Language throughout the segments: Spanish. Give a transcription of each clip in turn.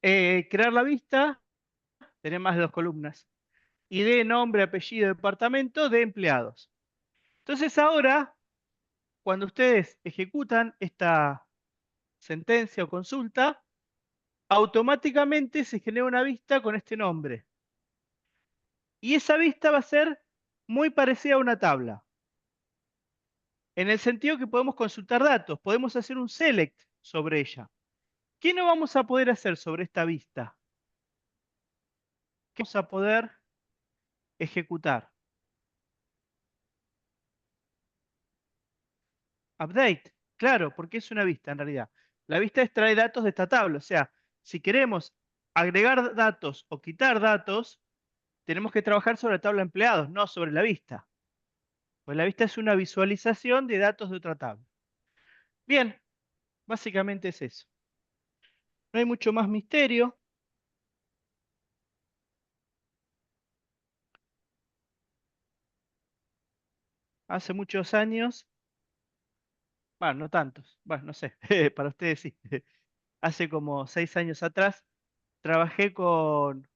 crear la vista, tener más de 2 columnas. Y de nombre, apellido, departamento de empleados. Entonces ahora, cuando ustedes ejecutan esta sentencia o consulta, automáticamente se genera una vista con este nombre. Y esa vista va a ser muy parecida a una tabla, en el sentido que podemos consultar datos, podemos hacer un select sobre ella. ¿Qué no vamos a poder hacer sobre esta vista? ¿Qué vamos a poder ejecutar? Update, claro, porque es una vista en realidad. La vista extrae datos de esta tabla, o sea, si queremos agregar datos o quitar datos, tenemos que trabajar sobre la tabla de empleados, no sobre la vista. Pues la vista es una visualización de datos de otra tabla. Bien, básicamente es eso. No hay mucho más misterio. Hace muchos años, bueno, no tantos, bueno, no sé, para ustedes sí. Hace como 6 años atrás, trabajé con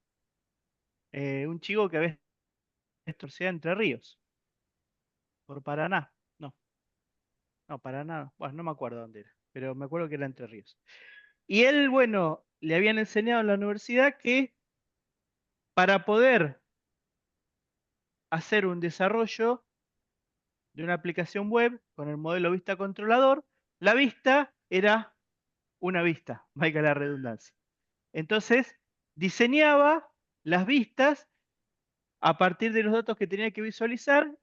un chico que había estudiado Entre Ríos, por Paraná. No, no, Paraná, bueno, no me acuerdo dónde era, pero me acuerdo que era Entre Ríos. Y él, bueno, le habían enseñado en la universidad que para poder hacer un desarrollo de una aplicación web con el modelo vista controlador, la vista era una vista, valga la redundancia. Entonces, diseñaba las vistas a partir de los datos que tenía que visualizar.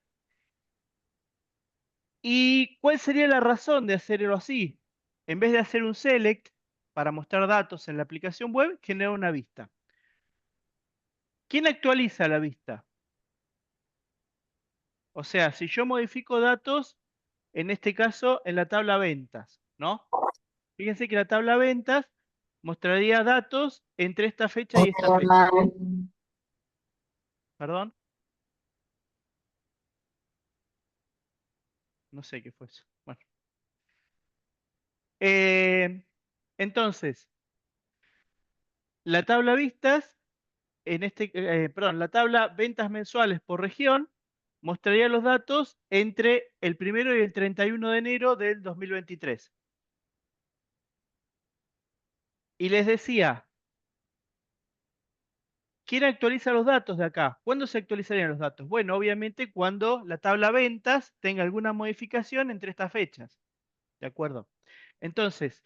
¿Y cuál sería la razón de hacerlo así? En vez de hacer un select para mostrar datos en la aplicación web, genera una vista. ¿Quién actualiza la vista? O sea, si yo modifico datos, en este caso en la tabla ventas, ¿no? Fíjense que la tabla ventas mostraría datos entre esta fecha y esta fecha. ¿Perdón? No sé qué fue eso. Bueno. Eh, entonces, la tabla vistas, perdón, la tabla ventas mensuales por región mostraría los datos entre el 1 y el 31 de enero del 2023. Y les decía, ¿quién actualiza los datos de acá? ¿Cuándo se actualizarían los datos? Bueno, obviamente cuando la tabla ventas tenga alguna modificación entre estas fechas. ¿De acuerdo? Entonces,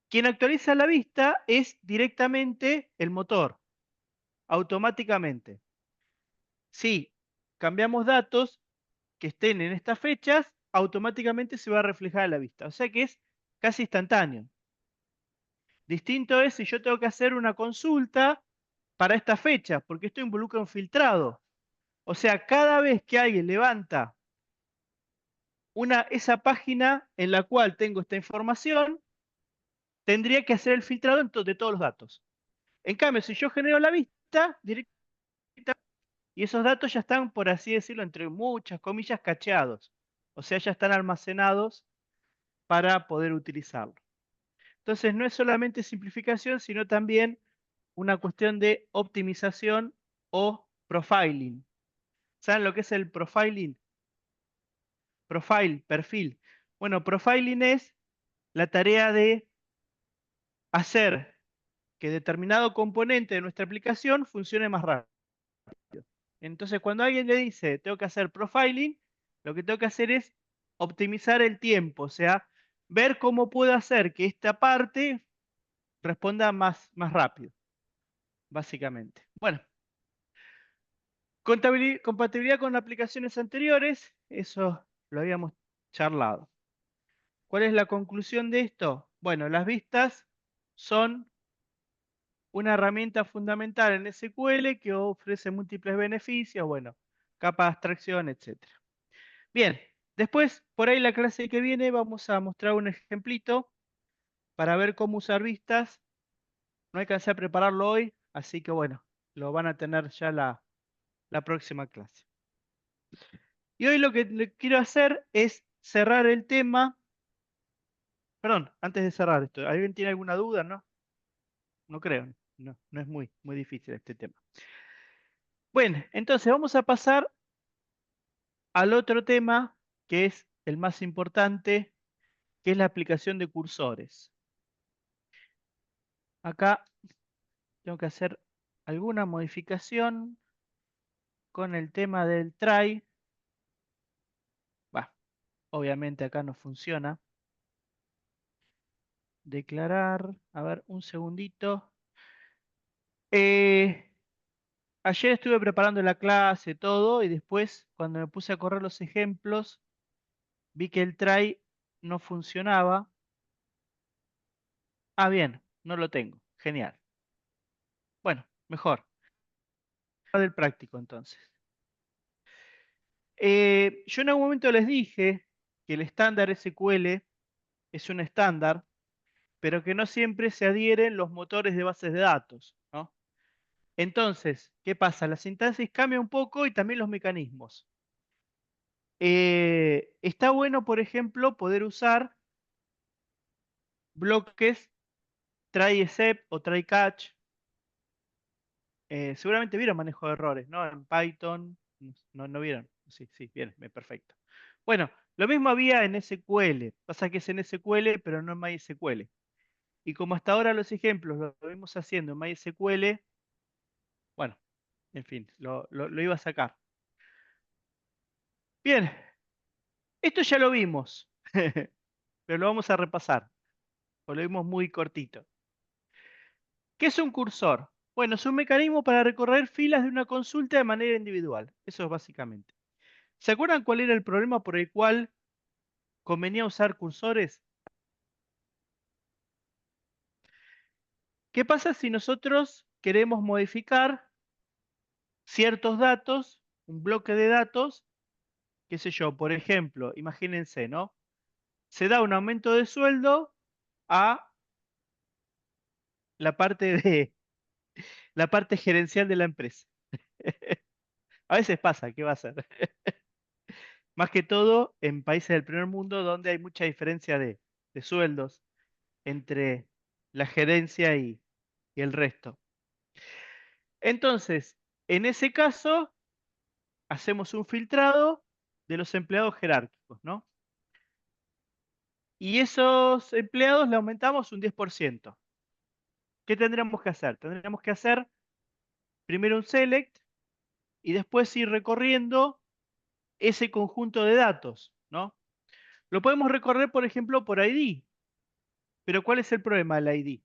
quien actualiza la vista es directamente el motor, automáticamente. Si cambiamos datos que estén en estas fechas, automáticamente se va a reflejar a la vista. O sea que es casi instantáneo. Distinto es si yo tengo que hacer una consulta para esta fecha, porque esto involucra un filtrado. O sea, cada vez que alguien levanta esa página en la cual tengo esta información, tendría que hacer el filtrado de todos los datos. En cambio, si yo genero la vista directa, y esos datos ya están, por así decirlo, entre muchas comillas, cacheados. O sea, ya están almacenados para poder utilizarlo. Entonces, no es solamente simplificación, sino también una cuestión de optimización o profiling. ¿Saben lo que es el profiling? Perfil. Bueno, profiling es la tarea de hacer que determinado componente de nuestra aplicación funcione más rápido. Entonces, cuando alguien le dice, tengo que hacer profiling, lo que tengo que hacer es optimizar el tiempo, o sea, ver cómo puedo hacer que esta parte responda más rápido, básicamente. Bueno, compatibilidad con aplicaciones anteriores, eso lo habíamos charlado. ¿Cuál es la conclusión de esto? Bueno, las vistas son una herramienta fundamental en SQL que ofrece múltiples beneficios, bueno, capa de abstracción, etcétera. Bien, después, por ahí la clase que viene vamos a mostrar un ejemplito para ver cómo usar vistas. No alcancé a prepararlo hoy, así que bueno, lo van a tener ya la próxima clase. Y hoy lo que quiero hacer es cerrar el tema. Perdón, antes de cerrar esto, ¿alguien tiene alguna duda, no? no creo. No, no es muy difícil este tema. Bueno, entonces vamos a pasar al otro tema que es el más importante, que es la aplicación de cursores. Acá tengo que hacer alguna modificación con el tema del try. Bah, obviamente acá no funciona. Declarar, a ver, un segundito. Eh, Ayer estuve preparando la clase, todo, y después, cuando me puse a correr los ejemplos, vi que el try no funcionaba. Ah, bien, no lo tengo. Genial. Bueno, mejor. Del práctico, entonces. Yo en algún momento les dije que el estándar SQL es un estándar, pero que no siempre se adhieren los motores de bases de datos, ¿no? Entonces, ¿qué pasa? La sintaxis cambia un poco y también los mecanismos. Está bueno, por ejemplo, poder usar bloques try except o try catch. Seguramente vieron manejo de errores, ¿no? En Python, no vieron. Sí, sí, bien, bien, perfecto. Bueno, lo mismo había en SQL. Pasa que es en SQL, pero no en MySQL. Y como hasta ahora los ejemplos lo vimos haciendo en MySQL, bueno, en fin, lo iba a sacar. Bien, esto ya lo vimos, pero lo vamos a repasar, porque lo vimos muy cortito. ¿Qué es un cursor? Bueno, es un mecanismo para recorrer filas de una consulta de manera individual. Eso es básicamente. ¿Se acuerdan cuál era el problema por el cual convenía usar cursores? ¿Qué pasa si nosotros queremos modificar ciertos datos, un bloque de datos, qué sé yo, por ejemplo, imagínense, ¿no? Se da un aumento de sueldo a la parte de la parte gerencial de la empresa. A veces pasa, ¿qué va a ser? Más que todo en países del primer mundo donde hay mucha diferencia de sueldos entre la gerencia y el resto. Entonces, en ese caso, hacemos un filtrado de los empleados jerárquicos, ¿no? Y esos empleados le aumentamos un 10%. ¿Qué tendríamos que hacer? Tendríamos que hacer primero un select y después ir recorriendo ese conjunto de datos, ¿no? Lo podemos recorrer, por ejemplo, por ID. Pero ¿cuál es el problema del ID?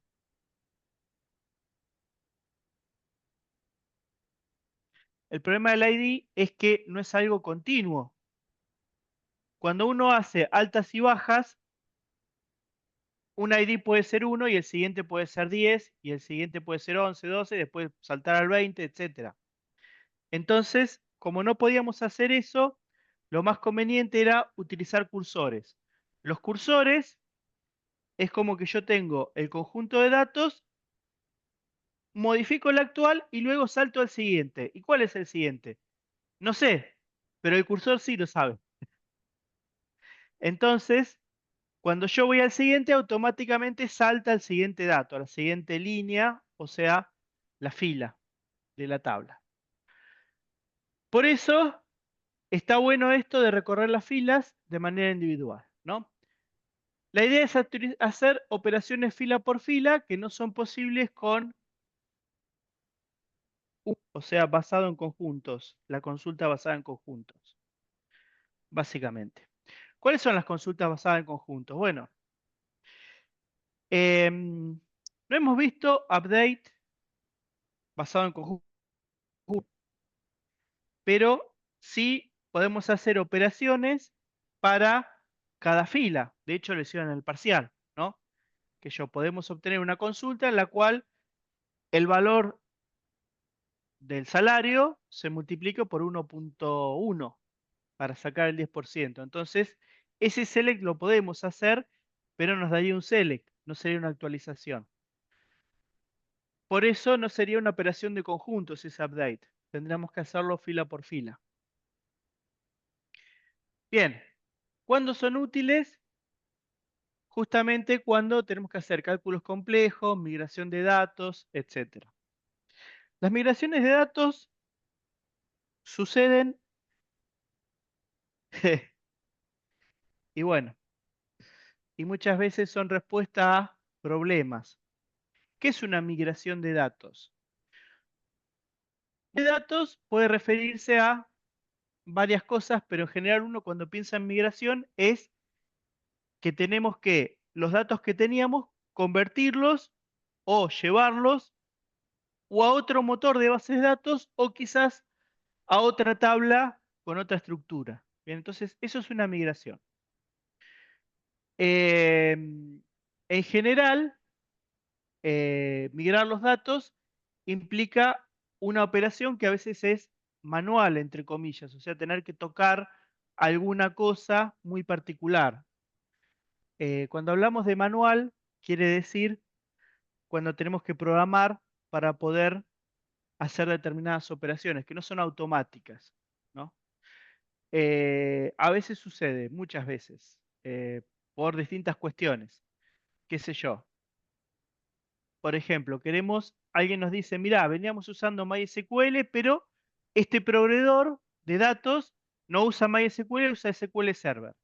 El problema del ID es que no es algo continuo. Cuando uno hace altas y bajas, un ID puede ser 1 y el siguiente puede ser 10 y el siguiente puede ser 11, 12 y después saltar al 20, etcétera. Entonces, como no podíamos hacer eso, lo más conveniente era utilizar cursores. Los cursores es como que yo tengo el conjunto de datos, modifico el actual y luego salto al siguiente. ¿Y cuál es el siguiente? No sé, pero el cursor sí lo sabe. Entonces, cuando yo voy al siguiente, automáticamente salta al siguiente dato, a la siguiente línea, o sea, la fila de la tabla. Por eso está bueno esto de recorrer las filas de manera individual, ¿no? La idea es hacer operaciones fila por fila que no son posibles con, o sea, basado en conjuntos, la consulta basada en conjuntos, básicamente. ¿Cuáles son las consultas basadas en conjuntos? Bueno, no hemos visto update basado en conjuntos, pero sí podemos hacer operaciones para cada fila. De hecho, lo hicieron en el parcial, ¿no? Que yo podemos obtener una consulta en la cual el valor del salario se multiplica por 1.1 para sacar el 10%. Entonces, ese select lo podemos hacer, pero nos daría un select, no sería una actualización. Por eso no sería una operación de conjuntos ese update. Tendríamos que hacerlo fila por fila. Bien, ¿cuándo son útiles? justamente cuando tenemos que hacer cálculos complejos, migración de datos, etcétera. Las migraciones de datos suceden, y bueno, y muchas veces son respuesta a problemas. ¿Qué es una migración de datos? De datos puede referirse a varias cosas, pero en general uno cuando piensa en migración es que tenemos que los datos que teníamos convertirlos o llevarlos o a otro motor de bases de datos o quizás a otra tabla con otra estructura. Bien, entonces eso es una migración. En general, migrar los datos implica una operación que a veces es manual, entre comillas, o sea, tener que tocar alguna cosa muy particular. Cuando hablamos de manual, quiere decir cuando tenemos que programar para poder hacer determinadas operaciones que no son automáticas, ¿no? A veces sucede, muchas veces, por distintas cuestiones. ¿Qué sé yo? Por ejemplo, alguien nos dice, mira, veníamos usando MySQL, pero este proveedor de datos no usa MySQL, usa SQL Server.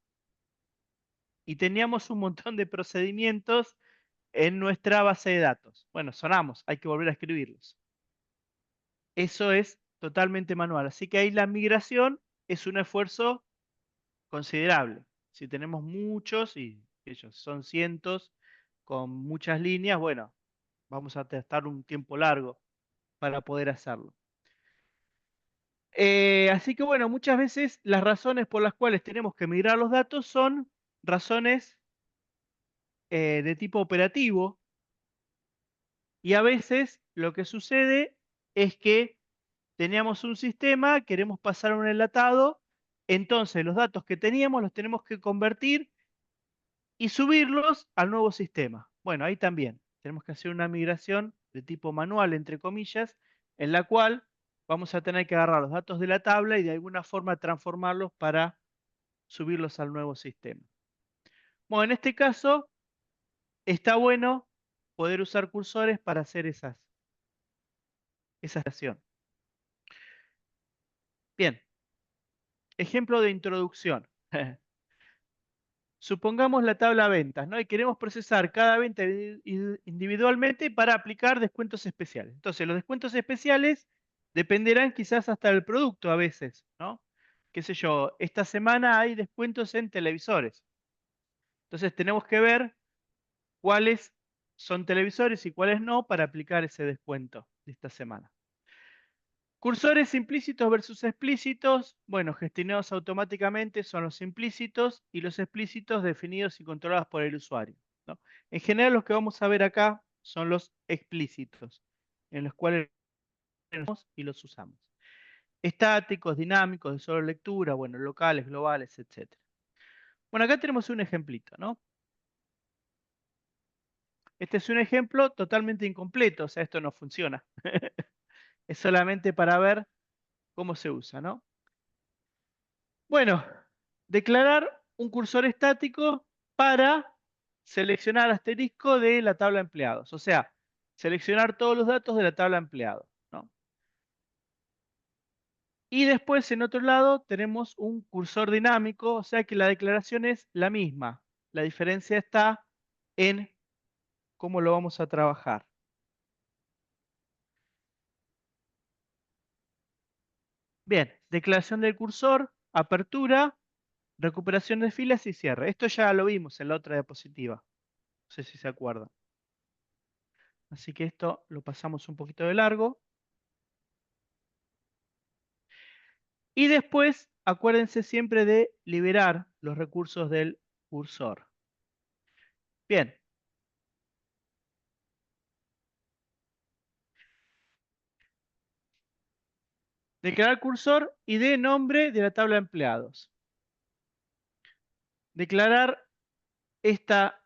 Y teníamos un montón de procedimientos en nuestra base de datos. Bueno, sonamos, hay que volver a escribirlos. Eso es totalmente manual. Así que ahí la migración es un esfuerzo considerable. Si tenemos muchos, y ellos son cientos, con muchas líneas, bueno, vamos a testar un tiempo largo para poder hacerlo. Así que bueno, muchas veces las razones por las cuales tenemos que migrar los datos son razones de tipo operativo y a veces lo que sucede es que teníamos un sistema, queremos pasar a un enlatado, entonces los datos que teníamos los tenemos que convertir y subirlos al nuevo sistema. Bueno, ahí también tenemos que hacer una migración de tipo manual, entre comillas, en la cual vamos a tener que agarrar los datos de la tabla y de alguna forma transformarlos para subirlos al nuevo sistema. Bueno, en este caso está bueno poder usar cursores para hacer esa acción. Bien, ejemplo de introducción. Supongamos la tabla ventas, ¿no? Y queremos procesar cada venta individualmente para aplicar descuentos especiales. Entonces, los descuentos especiales dependerán quizás hasta del producto a veces, ¿no? Qué sé yo, esta semana hay descuentos en televisores. Entonces, tenemos que ver cuáles son televisores y cuáles no para aplicar ese descuento de esta semana. Cursores implícitos versus explícitos. Bueno, gestionados automáticamente son los implícitos y los explícitos definidos y controlados por el usuario, ¿no? En general, los que vamos a ver acá son los explícitos, en los cuales y los usamos. Estáticos, dinámicos, de solo lectura, bueno, locales, globales, etc. Bueno, acá tenemos un ejemplito, ¿no? Este es un ejemplo totalmente incompleto, o sea, esto no funciona. Es solamente para ver cómo se usa, ¿no? Bueno, declarar un cursor estático para seleccionar asterisco de la tabla de empleados. O sea, seleccionar todos los datos de la tabla de empleados, ¿no? Y después en otro lado tenemos un cursor dinámico, o sea que la declaración es la misma. La diferencia está en cómo lo vamos a trabajar. Bien, declaración del cursor, apertura, recuperación de filas y cierre. Esto ya lo vimos en la otra diapositiva. No sé si se acuerdan. Así que esto lo pasamos un poquito de largo. Y después, acuérdense siempre de liberar los recursos del cursor. Bien, declarar cursor y de nombre de la tabla de empleados. Declarar esta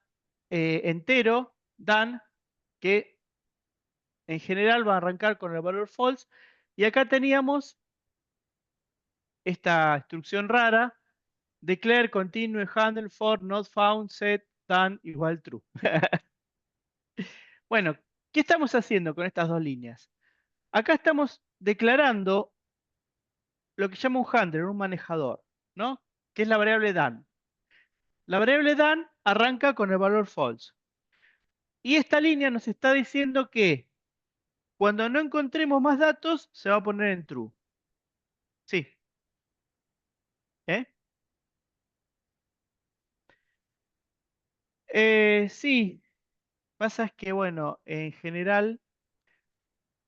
entero, dan, que en general va a arrancar con el valor false. Y acá teníamos esta instrucción rara, declare continue handle for not found set tan igual true. Bueno, ¿qué estamos haciendo con estas dos líneas? Acá estamos declarando lo que llama un handler, un manejador, ¿no? Que es la variable dan. La variable dan arranca con el valor false. Y esta línea nos está diciendo que cuando no encontremos más datos, se va a poner en true. Sí, ¿eh? Sí, pasa es que, bueno, en general,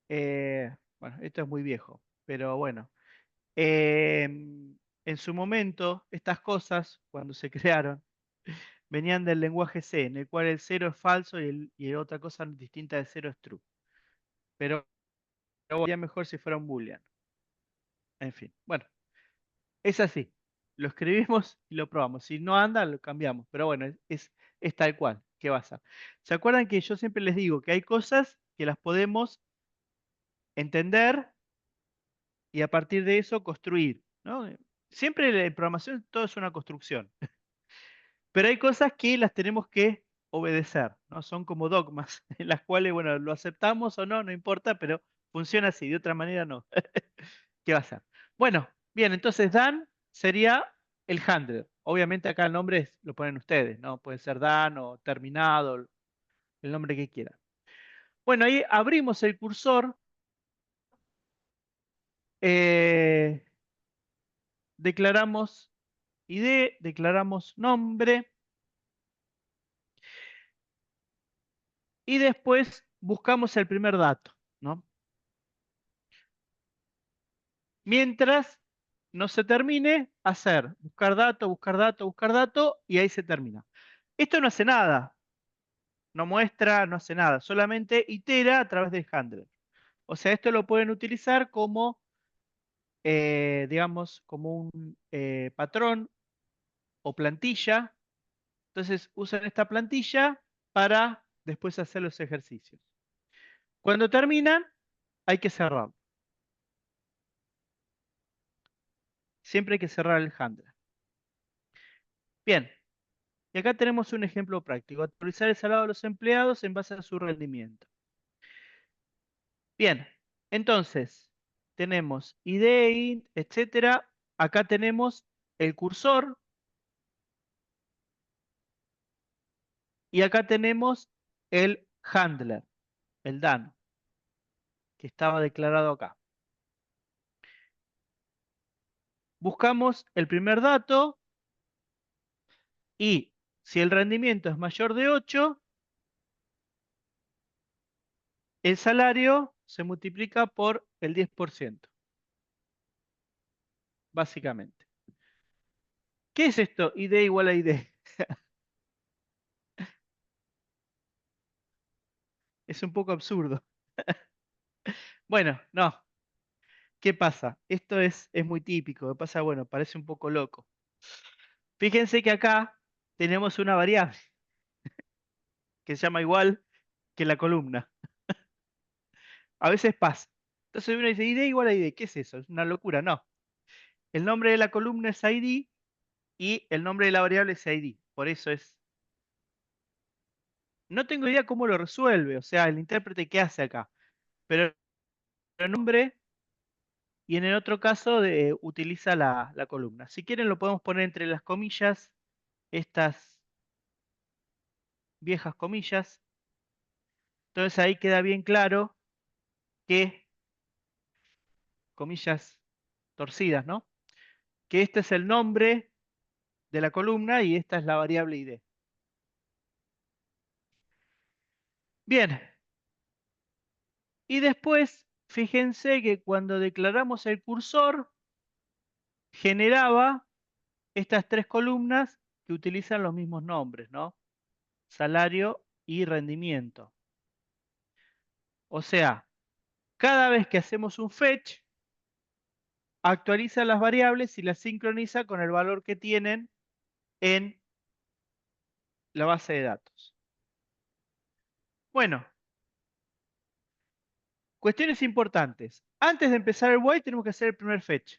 bueno, esto es muy viejo, pero bueno, en su momento, estas cosas, cuando se crearon, venían del lenguaje C, en el cual el cero es falso y otra cosa distinta de cero es true. Pero sería mejor si fuera un boolean. En fin, bueno, es así. Lo escribimos y lo probamos. Si no anda, lo cambiamos. Pero bueno, es tal cual. ¿Qué va a ser? ¿Se acuerdan que yo siempre les digo que hay cosas que las podemos entender y a partir de eso construir, ¿no? Siempre en programación todo es una construcción. Pero hay cosas que las tenemos que obedecer, ¿no? Son como dogmas, en las cuales, bueno, lo aceptamos o no, no importa, pero funciona así, de otra manera no. ¿Qué va a ser? Bueno, bien, entonces Dan sería el handler. Obviamente acá el nombre lo ponen ustedes, ¿no? Puede ser Dan o terminado, el nombre que quieran. Bueno, ahí abrimos el cursor, eh, declaramos ID, declaramos nombre y después buscamos el primer dato, ¿no? Mientras no se termine, hacer buscar dato, buscar dato, buscar dato y ahí se termina. Esto no hace nada, no muestra, no hace nada, solamente itera a través del handler. O sea, esto lo pueden utilizar como, digamos, como un patrón o plantilla. Entonces usan esta plantilla para después hacer los ejercicios. Cuando terminan, hay que cerrar. Siempre hay que cerrar el handler. Bien, y acá tenemos un ejemplo práctico. Actualizar el salario de los empleados en base a su rendimiento. Bien, entonces tenemos ID, etcétera. Acá tenemos el cursor y acá tenemos el handler, el Dan, que estaba declarado acá. Buscamos el primer dato y si el rendimiento es mayor de 8, el salario se multiplica por el 10%, básicamente. ¿Qué es esto? ID igual a ID. Es un poco absurdo. Bueno, no. ¿Qué pasa? Esto es muy típico. ¿Qué pasa? Bueno, parece un poco loco. Fíjense que acá tenemos una variable que se llama igual que la columna. A veces pasa. Entonces uno dice ID igual a ID. ¿Qué es eso? Es una locura. No. El nombre de la columna es ID y el nombre de la variable es ID. Por eso es. No tengo idea cómo lo resuelve, o sea, el intérprete qué hace acá. Pero el nombre y en el otro caso utiliza la columna. Si quieren lo podemos poner entre las comillas, estas viejas comillas. Entonces ahí queda bien claro que, comillas torcidas, ¿no? Que este es el nombre de la columna y esta es la variable ID. Bien, y después, fíjense que cuando declaramos el cursor, generaba estas tres columnas que utilizan los mismos nombres, ¿no? Salario y rendimiento. O sea, cada vez que hacemos un fetch, actualiza las variables y las sincroniza con el valor que tienen en la base de datos. Bueno, cuestiones importantes. Antes de empezar el while tenemos que hacer el primer fetch.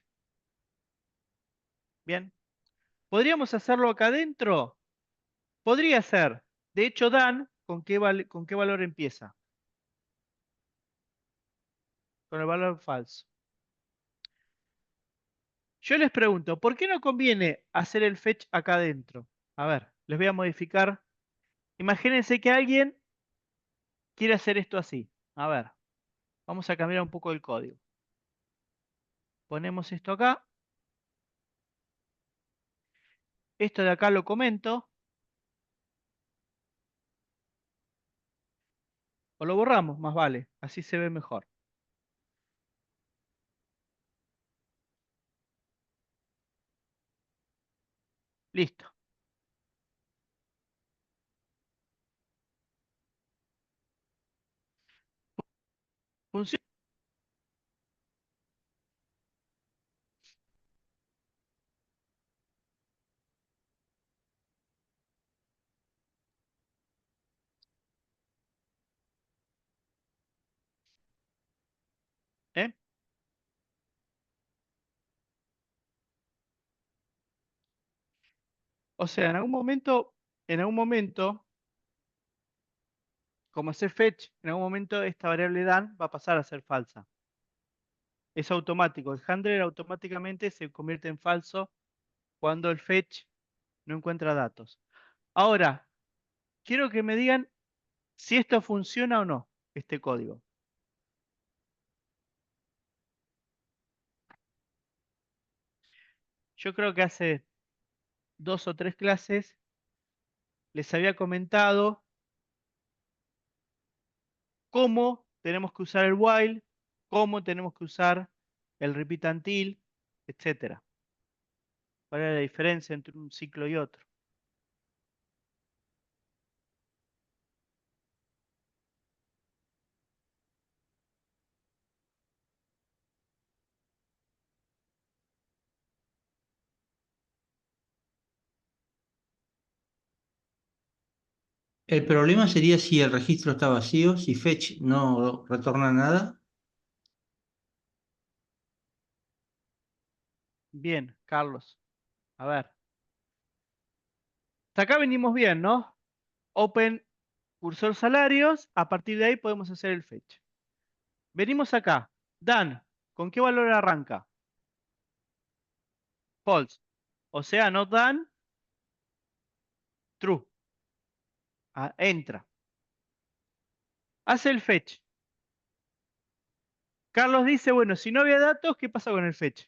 Bien. ¿Podríamos hacerlo acá adentro? Podría ser. De hecho, Dan, ¿con qué valor empieza? Con el valor falso. Yo les pregunto, ¿por qué no conviene hacer el fetch acá adentro? A ver, les voy a modificar. Imagínense que alguien quiere hacer esto así. A ver, vamos a cambiar un poco el código. Ponemos esto acá. Esto de acá lo comento. O lo borramos, más vale. Así se ve mejor. Listo. Funciona. ¿Eh? O sea, en algún momento, como hacer fetch, en algún momento esta variable dan va a pasar a ser falsa. Es automático. El handler automáticamente se convierte en falso cuando el fetch no encuentra datos. Ahora, quiero que me digan si esto funciona o no, este código. Yo creo que hace 2 o 3 clases les había comentado cómo tenemos que usar el while, cómo tenemos que usar el repeat until, etcétera. ¿Cuál es la diferencia entre un ciclo y otro? El problema sería si el registro está vacío, si fetch no retorna nada. Bien, Carlos. A ver. Hasta acá venimos bien, ¿no? Open cursor salarios. A partir de ahí podemos hacer el fetch. Venimos acá. Dan, ¿con qué valor arranca? False. O sea, no dan, true. Ah, entra. Hace el fetch. Carlos dice, bueno, si no había datos, ¿qué pasa con el fetch?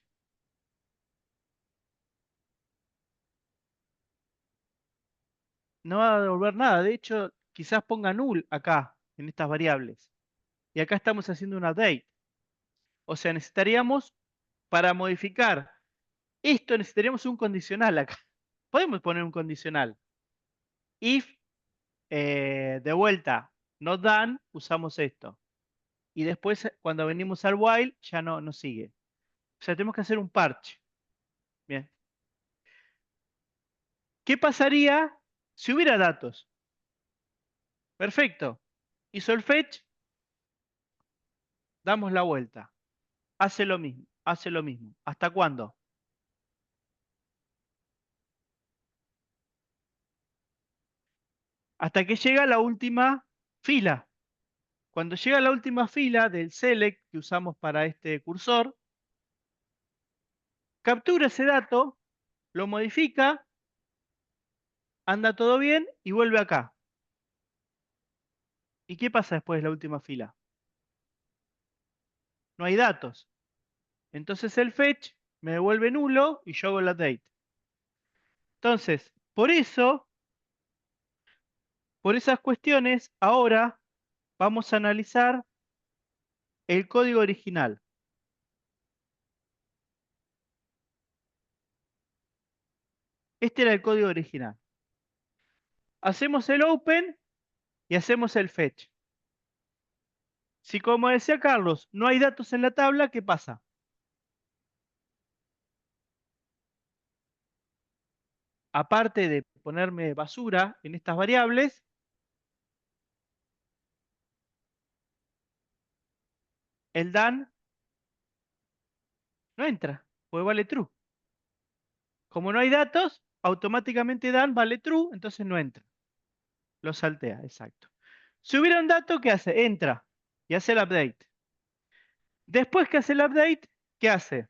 No va a devolver nada. De hecho, quizás ponga null acá, en estas variables. Y acá estamos haciendo un update. O sea, necesitaríamos, para modificar esto, necesitaríamos un condicional acá. Podemos poner un condicional. If, de vuelta, not done, usamos esto. Y después, cuando venimos al while, ya no sigue. O sea, tenemos que hacer un parche. Bien. ¿Qué pasaría si hubiera datos? Perfecto. Hizo el fetch, damos la vuelta. Hace lo mismo, hace lo mismo. ¿Hasta cuándo? Hasta que llega la última fila. Cuando llega la última fila del select que usamos para este cursor, captura ese dato, lo modifica, anda todo bien y vuelve acá. ¿Y qué pasa después de la última fila? No hay datos. Entonces el fetch me devuelve nulo y yo hago el update. Entonces, por esas cuestiones, ahora vamos a analizar el código original. Este era el código original. Hacemos el open y hacemos el fetch. Si, como decía Carlos, no hay datos en la tabla, ¿qué pasa? Aparte de ponerme basura en estas variables, el dan no entra, pues vale true. Como no hay datos, automáticamente dan vale true, entonces no entra. Lo saltea, exacto. Si hubiera un dato, ¿qué hace? Entra y hace el update. Después que hace el update, ¿qué hace?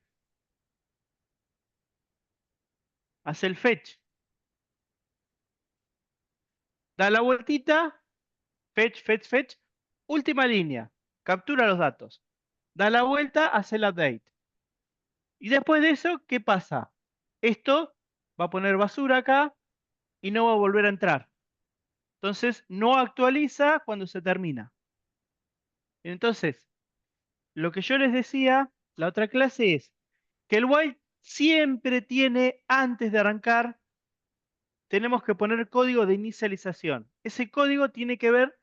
Hace el fetch. Da la vueltita, fetch, fetch, fetch. Última línea. Captura los datos. Da la vuelta, hace el update. Y después de eso, ¿qué pasa? Esto va a poner basura acá y no va a volver a entrar. Entonces, no actualiza cuando se termina. Entonces, lo que yo les decía, la otra clase es que el while siempre tiene, antes de arrancar, tenemos que poner código de inicialización. Ese código tiene que ver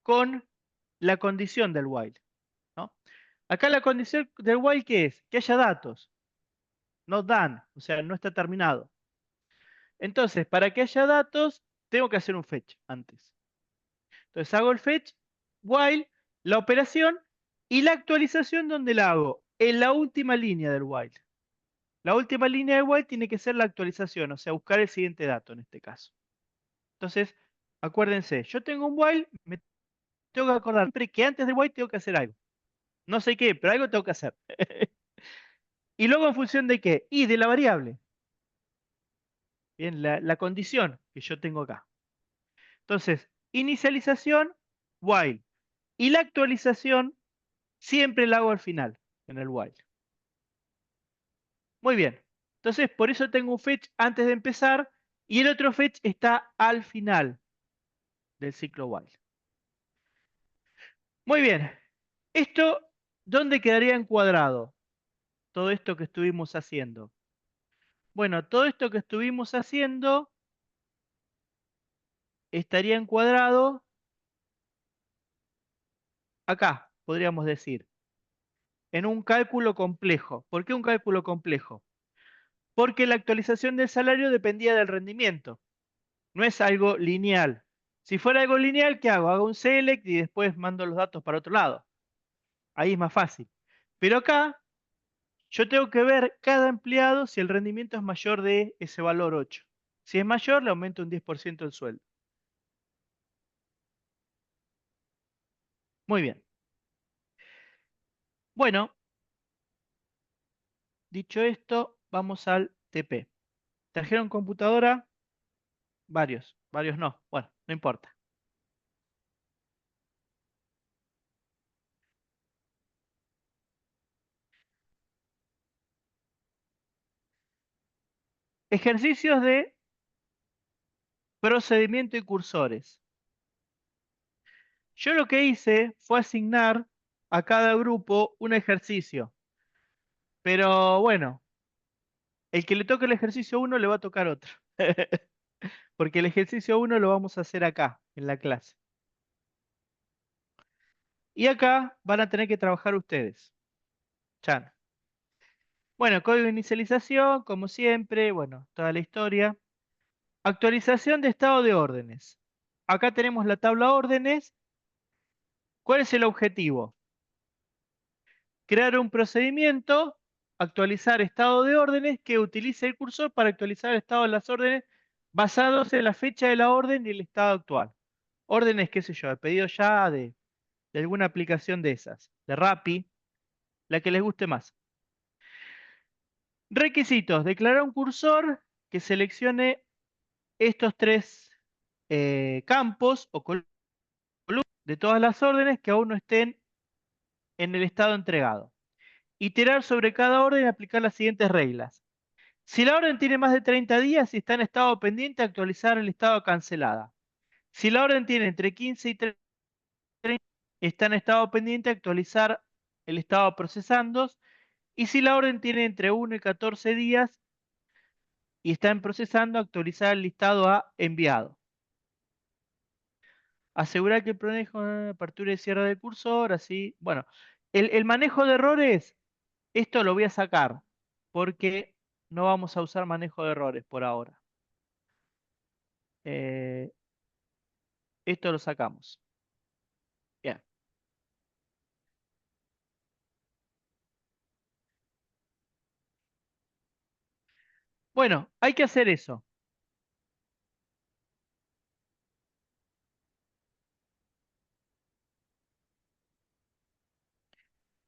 con la condición del while, ¿no? Acá la condición del while, ¿qué es? Que haya datos, no done, o sea, no está terminado. Entonces, para que haya datos, tengo que hacer un fetch antes. Entonces hago el fetch, while, la operación y la actualización donde la hago en la última línea del while. La última línea del while tiene que ser la actualización, o sea, buscar el siguiente dato en este caso. Entonces, acuérdense, yo tengo un while, me tengo que acordar siempre que antes del while tengo que hacer algo. No sé qué, pero algo tengo que hacer. Y luego en función de qué? Y de la variable. Bien, la condición que yo tengo acá. Entonces, inicialización, while. Y la actualización siempre la hago al final, en el while. Muy bien. Entonces, por eso tengo un fetch antes de empezar y el otro fetch está al final del ciclo while. Muy bien. Esto, ¿dónde quedaría encuadrado? Todo esto que estuvimos haciendo. Bueno, todo esto que estuvimos haciendo estaría encuadrado acá, podríamos decir, en un cálculo complejo. ¿Por qué un cálculo complejo? Porque la actualización del salario dependía del rendimiento. No es algo lineal. Si fuera algo lineal, ¿qué hago? Hago un select y después mando los datos para otro lado. Ahí es más fácil. Pero acá yo tengo que ver cada empleado si el rendimiento es mayor de ese valor 8. Si es mayor, le aumento un 10% el sueldo. Muy bien. Bueno, dicho esto, vamos al TP. ¿Trajeron computadora? Varios, varios no. Bueno, no importa. Ejercicios de procedimiento y cursores. Yo lo que hice fue asignar a cada grupo un ejercicio. Pero bueno, el que le toque el ejercicio uno le va a tocar otro. Porque el ejercicio uno lo vamos a hacer acá, en la clase. Y acá van a tener que trabajar ustedes. Chan. Bueno, código de inicialización, como siempre, bueno, toda la historia. Actualización de estado de órdenes. Acá tenemos la tabla órdenes. ¿Cuál es el objetivo? Crear un procedimiento, actualizar estado de órdenes que utilice el cursor para actualizar el estado de las órdenes basados en la fecha de la orden y el estado actual. Órdenes, qué sé yo, de pedido ya de alguna aplicación de esas, de Rappi, la que les guste más. Requisitos: declarar un cursor que seleccione estos tres campos o columnas de todas las órdenes que aún no estén en el estado entregado. Iterar sobre cada orden y aplicar las siguientes reglas. Si la orden tiene más de 30 días y está en estado pendiente, actualizar el estado cancelada. Si la orden tiene entre 15 y 30, está en estado pendiente, actualizar el estado procesando. Y si la orden tiene entre 1 y 14 días y está en procesando, actualizar el listado a enviado. Asegurar que el manejo de apertura y cierre del cursor, así. Bueno, el manejo de errores, esto lo voy a sacar porque no vamos a usar manejo de errores por ahora. Eh, esto lo sacamos. Bien. Bueno, hay que hacer eso.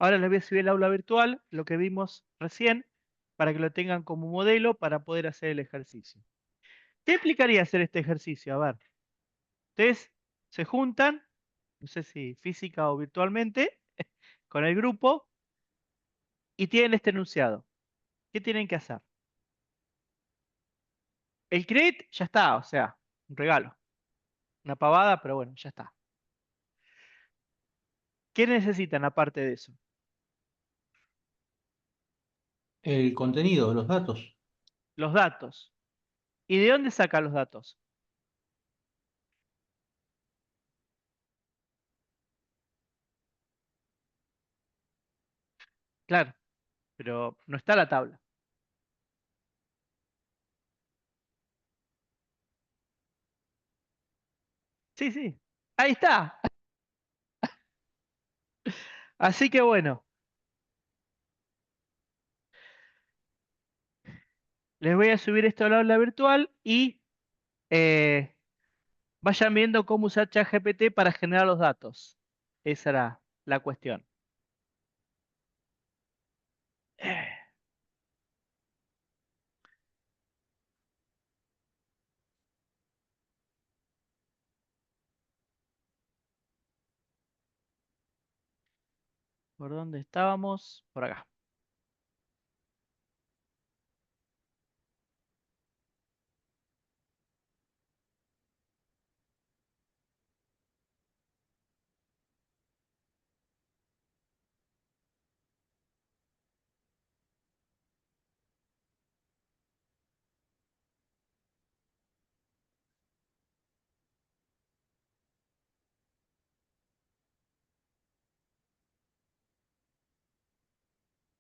Ahora les voy a subir el aula virtual, lo que vimos recién, para que lo tengan como modelo para poder hacer el ejercicio. ¿Qué implicaría hacer este ejercicio? A ver, ustedes se juntan, no sé si física o virtualmente, con el grupo y tienen este enunciado. ¿Qué tienen que hacer? El crédito ya está, o sea, un regalo, una pavada, pero bueno, ya está. ¿Qué necesitan aparte de eso? El contenido, los datos. Los datos. ¿Y de dónde sacan los datos? Claro, pero no está la tabla. Sí, sí, ahí está. Así que bueno, les voy a subir esto al aula virtual y eh, vayan viendo cómo usar ChatGPT para generar los datos. Esa era la cuestión. ¿Por dónde estábamos? Por acá.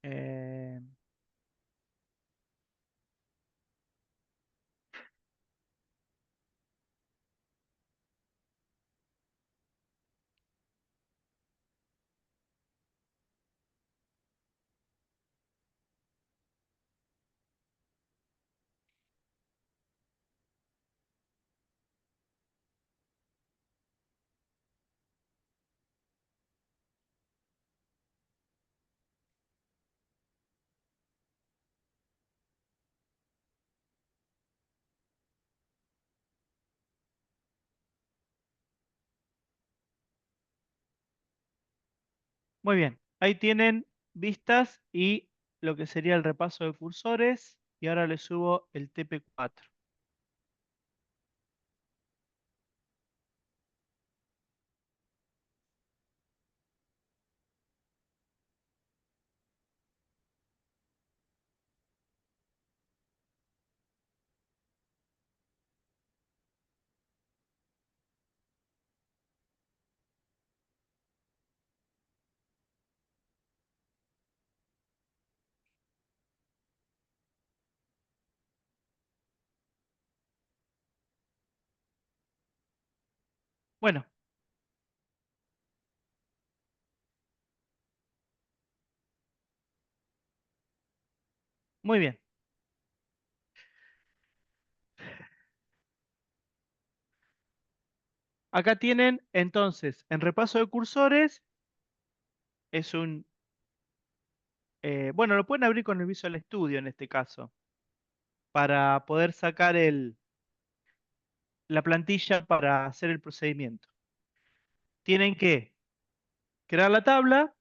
Eh, muy bien, ahí tienen vistas y lo que sería el repaso de cursores. Y ahora les subo el TP4. Bueno, muy bien. Acá tienen entonces, en repaso de cursores, es un, bueno, lo pueden abrir con el Visual Studio en este caso, para poder sacar la plantilla para hacer el procedimiento. Tienen que crear la tabla,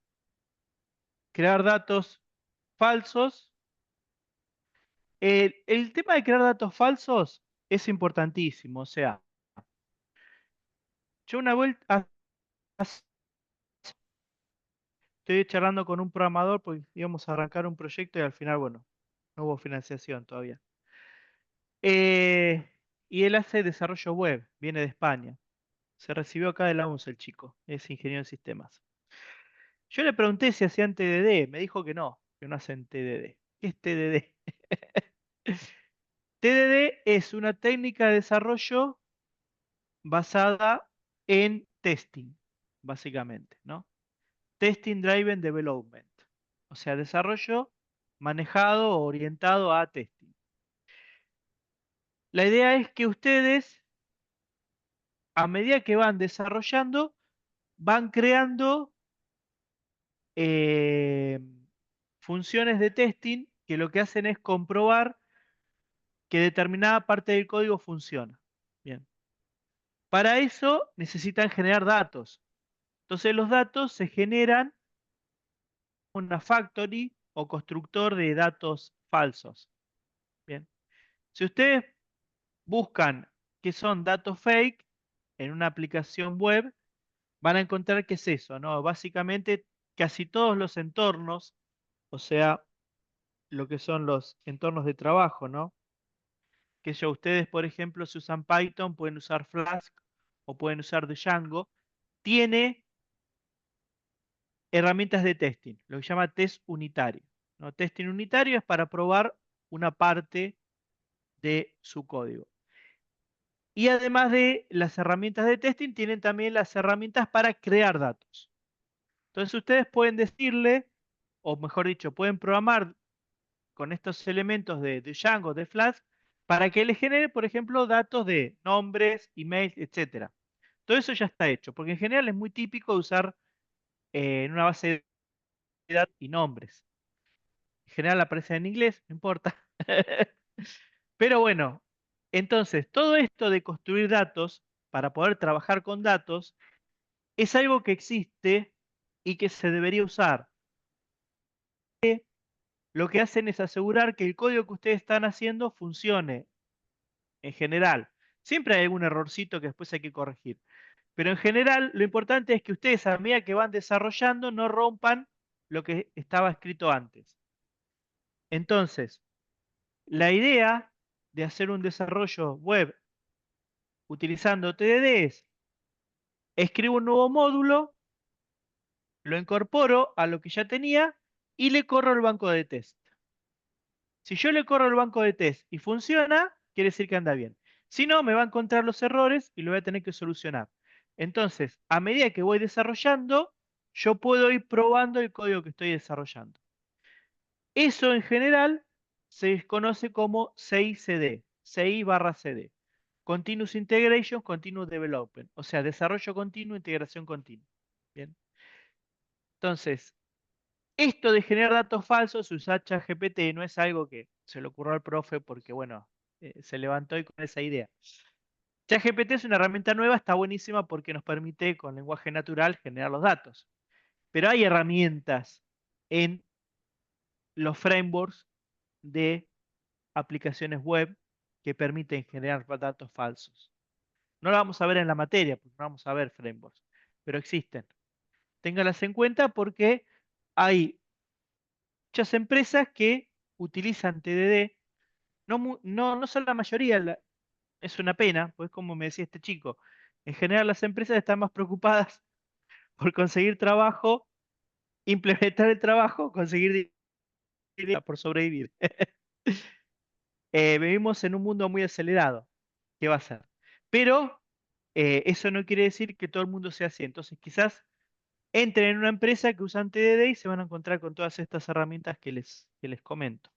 crear datos falsos. El tema de crear datos falsos es importantísimo, o sea, yo una vuelta estoy charlando con un programador porque íbamos a arrancar un proyecto y al final, bueno, no hubo financiación todavía. Eh, y él hace desarrollo web, viene de España. Se recibió acá de la UNCE el chico, es ingeniero en sistemas. Yo le pregunté si hacían TDD, me dijo que no hacen TDD. ¿Qué es TDD? TDD es una técnica de desarrollo basada en testing, básicamente, ¿no? Testing Driven Development. O sea, desarrollo manejado o orientado a testing. La idea es que ustedes, a medida que van desarrollando, van creando eh, funciones de testing que lo que hacen es comprobar que determinada parte del código funciona. Bien. Para eso necesitan generar datos. Entonces los datos se generan en una factory o constructor de datos falsos. Bien. Si ustedes buscan qué son datos fake en una aplicación web, van a encontrar que es eso, ¿no? Básicamente casi todos los entornos, o sea, lo que son los entornos de trabajo, ¿no? Que yo, ustedes, por ejemplo, si usan Python, pueden usar Flask o pueden usar Django, tiene herramientas de testing, lo que se llama test unitario, ¿no? Testing unitario es para probar una parte de su código. Y además de las herramientas de testing, tienen también las herramientas para crear datos. Entonces ustedes pueden decirle, o mejor dicho, pueden programar con estos elementos de Django, de Flask, para que le genere, por ejemplo, datos de nombres, emails, etcétera. Todo eso ya está hecho, porque en general es muy típico usar en una base de datos y nombres. En general aparece en inglés, no importa. Pero bueno, entonces, todo esto de construir datos para poder trabajar con datos es algo que existe y que se debería usar. Lo que hacen es asegurar que el código que ustedes están haciendo funcione en general. Siempre hay algún errorcito que después hay que corregir. Pero en general, lo importante es que ustedes a medida que van desarrollando no rompan lo que estaba escrito antes. Entonces, la idea de hacer un desarrollo web utilizando TDD es, escribo un nuevo módulo, lo incorporo a lo que ya tenía y le corro el banco de test. Si yo le corro el banco de test y funciona, quiere decir que anda bien. Si no, me va a encontrar los errores y lo voy a tener que solucionar. Entonces, a medida que voy desarrollando, yo puedo ir probando el código que estoy desarrollando. Eso en general se conoce como CI/CD, CI/CD. Continuous Integration, Continuous Development. O sea, desarrollo continuo, integración continua. Bien. Entonces, esto de generar datos falsos, usar ChatGPT, no es algo que se le ocurrió al profe porque, bueno, se levantó y con esa idea. ChatGPT es una herramienta nueva, está buenísima porque nos permite con lenguaje natural generar los datos. Pero hay herramientas en los frameworks de aplicaciones web que permiten generar datos falsos. No lo vamos a ver en la materia, porque no vamos a ver frameworks, pero existen. Ténganlas en cuenta porque hay muchas empresas que utilizan TDD, no son la mayoría, es una pena, pues como me decía este chico, en general las empresas están más preocupadas por conseguir trabajo, implementar el trabajo, conseguir dinero por sobrevivir. Vivimos en un mundo muy acelerado. ¿Qué va a ser? Pero eso no quiere decir que todo el mundo sea así. Entonces, quizás entren en una empresa que usan TDD y se van a encontrar con todas estas herramientas que les comento.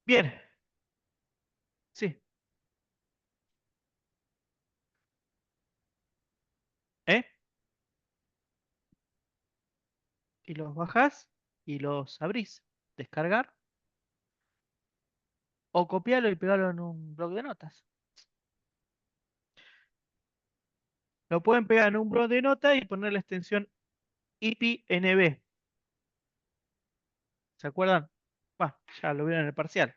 Bien, sí. ¿Eh? Y los bajás y los abrís. Descargar o copiarlo y pegarlo en un bloc de notas. Lo pueden pegar en un bloc de notas y poner la extensión IPNB. ¿Se acuerdan? Bah, ya lo vieron en el parcial.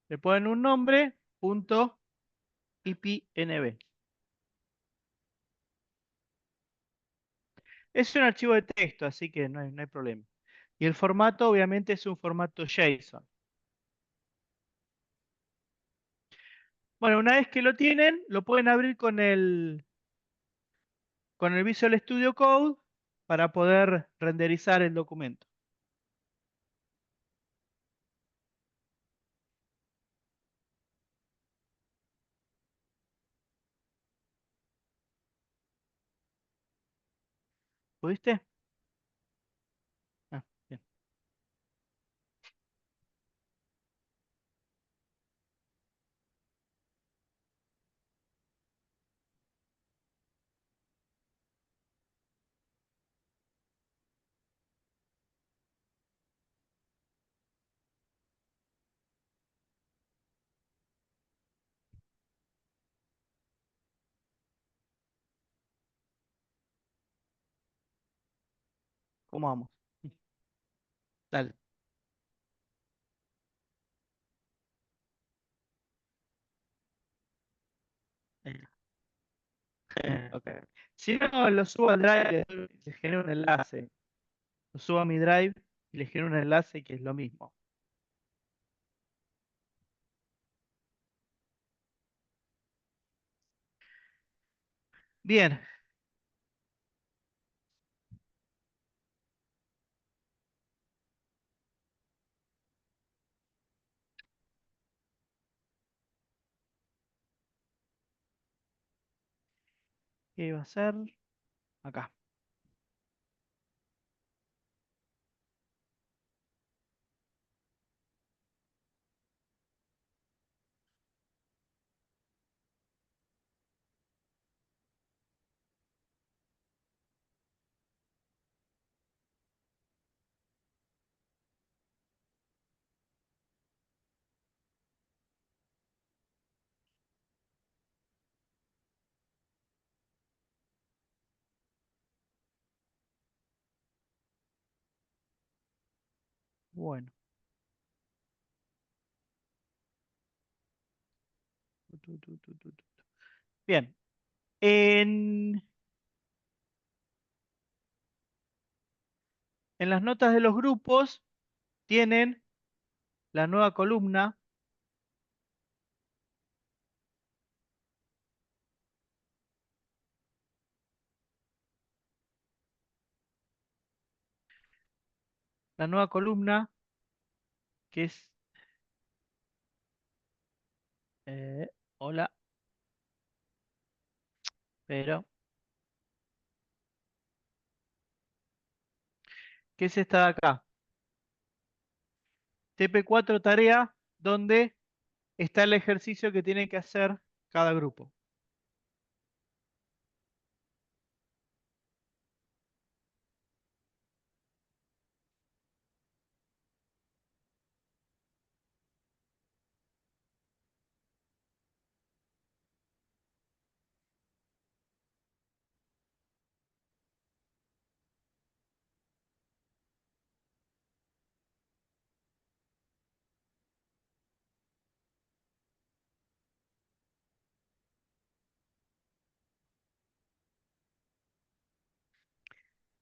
Le ponen un nombre, punto IPNB. Es un archivo de texto, así que no hay problema. Y el formato, obviamente, es un formato JSON. Bueno, una vez que lo tienen, lo pueden abrir con el Visual Studio Code para poder renderizar el documento. ¿Pudiste? Ah, bien. ¿Cómo vamos? Dale. Eh, ok. Si no, lo subo al Drive y le genero un enlace. Lo subo a mi Drive y le genero un enlace que es lo mismo. Bien. ¿Qué va a ser? Acá. Bueno. Bien. En, en las notas de los grupos tienen la nueva columna, la nueva columna que es, eh, hola, pero, que es esta de acá. TP4 tarea, donde está el ejercicio que tiene que hacer cada grupo.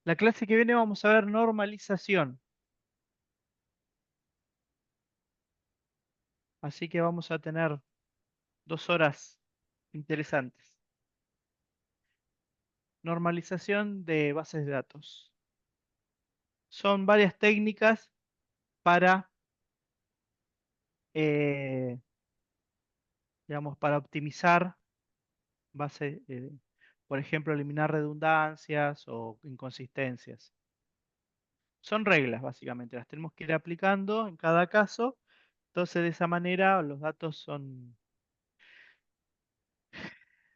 La clase que viene vamos a ver normalización. Así que vamos a tener 2 horas interesantes. Normalización de bases de datos. Son varias técnicas para, eh, digamos, para optimizar bases, por ejemplo, eliminar redundancias o inconsistencias. Son reglas, básicamente, las tenemos que ir aplicando en cada caso. Entonces, de esa manera, los datos son,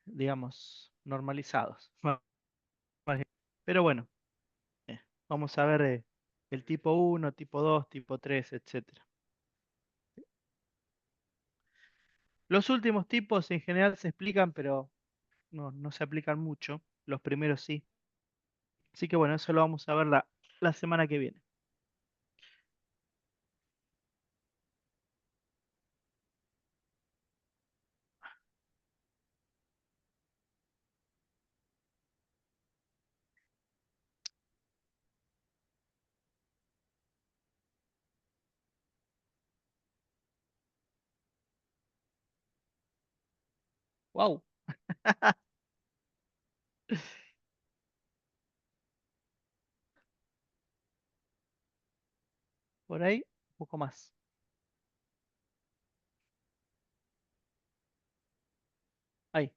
digamos, normalizados. Pero bueno, vamos a ver el tipo uno, tipo 2, tipo 3, etcétera. Los últimos tipos en general se explican, pero no se aplican mucho. Los primeros sí. Así que bueno, eso lo vamos a ver la semana que viene. ¡Wow! Por ahí, un poco más. Ahí.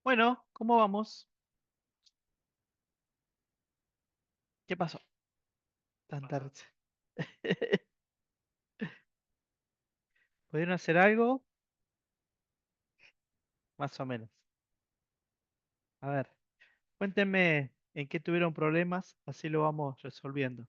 Bueno, ¿cómo vamos? ¿Qué pasó? Tan tarde. ¿Pudieron hacer algo? Más o menos. A ver, cuéntenme en qué tuvieron problemas, así lo vamos resolviendo.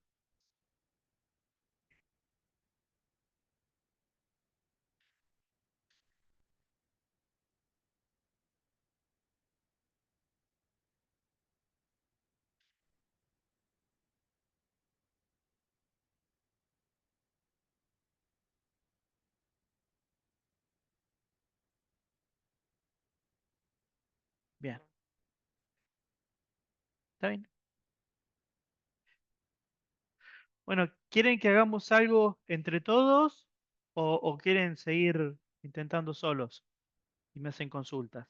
Bien, ¿está bien? Bueno, ¿quieren que hagamos algo entre todos o quieren seguir intentando solos y me hacen consultas?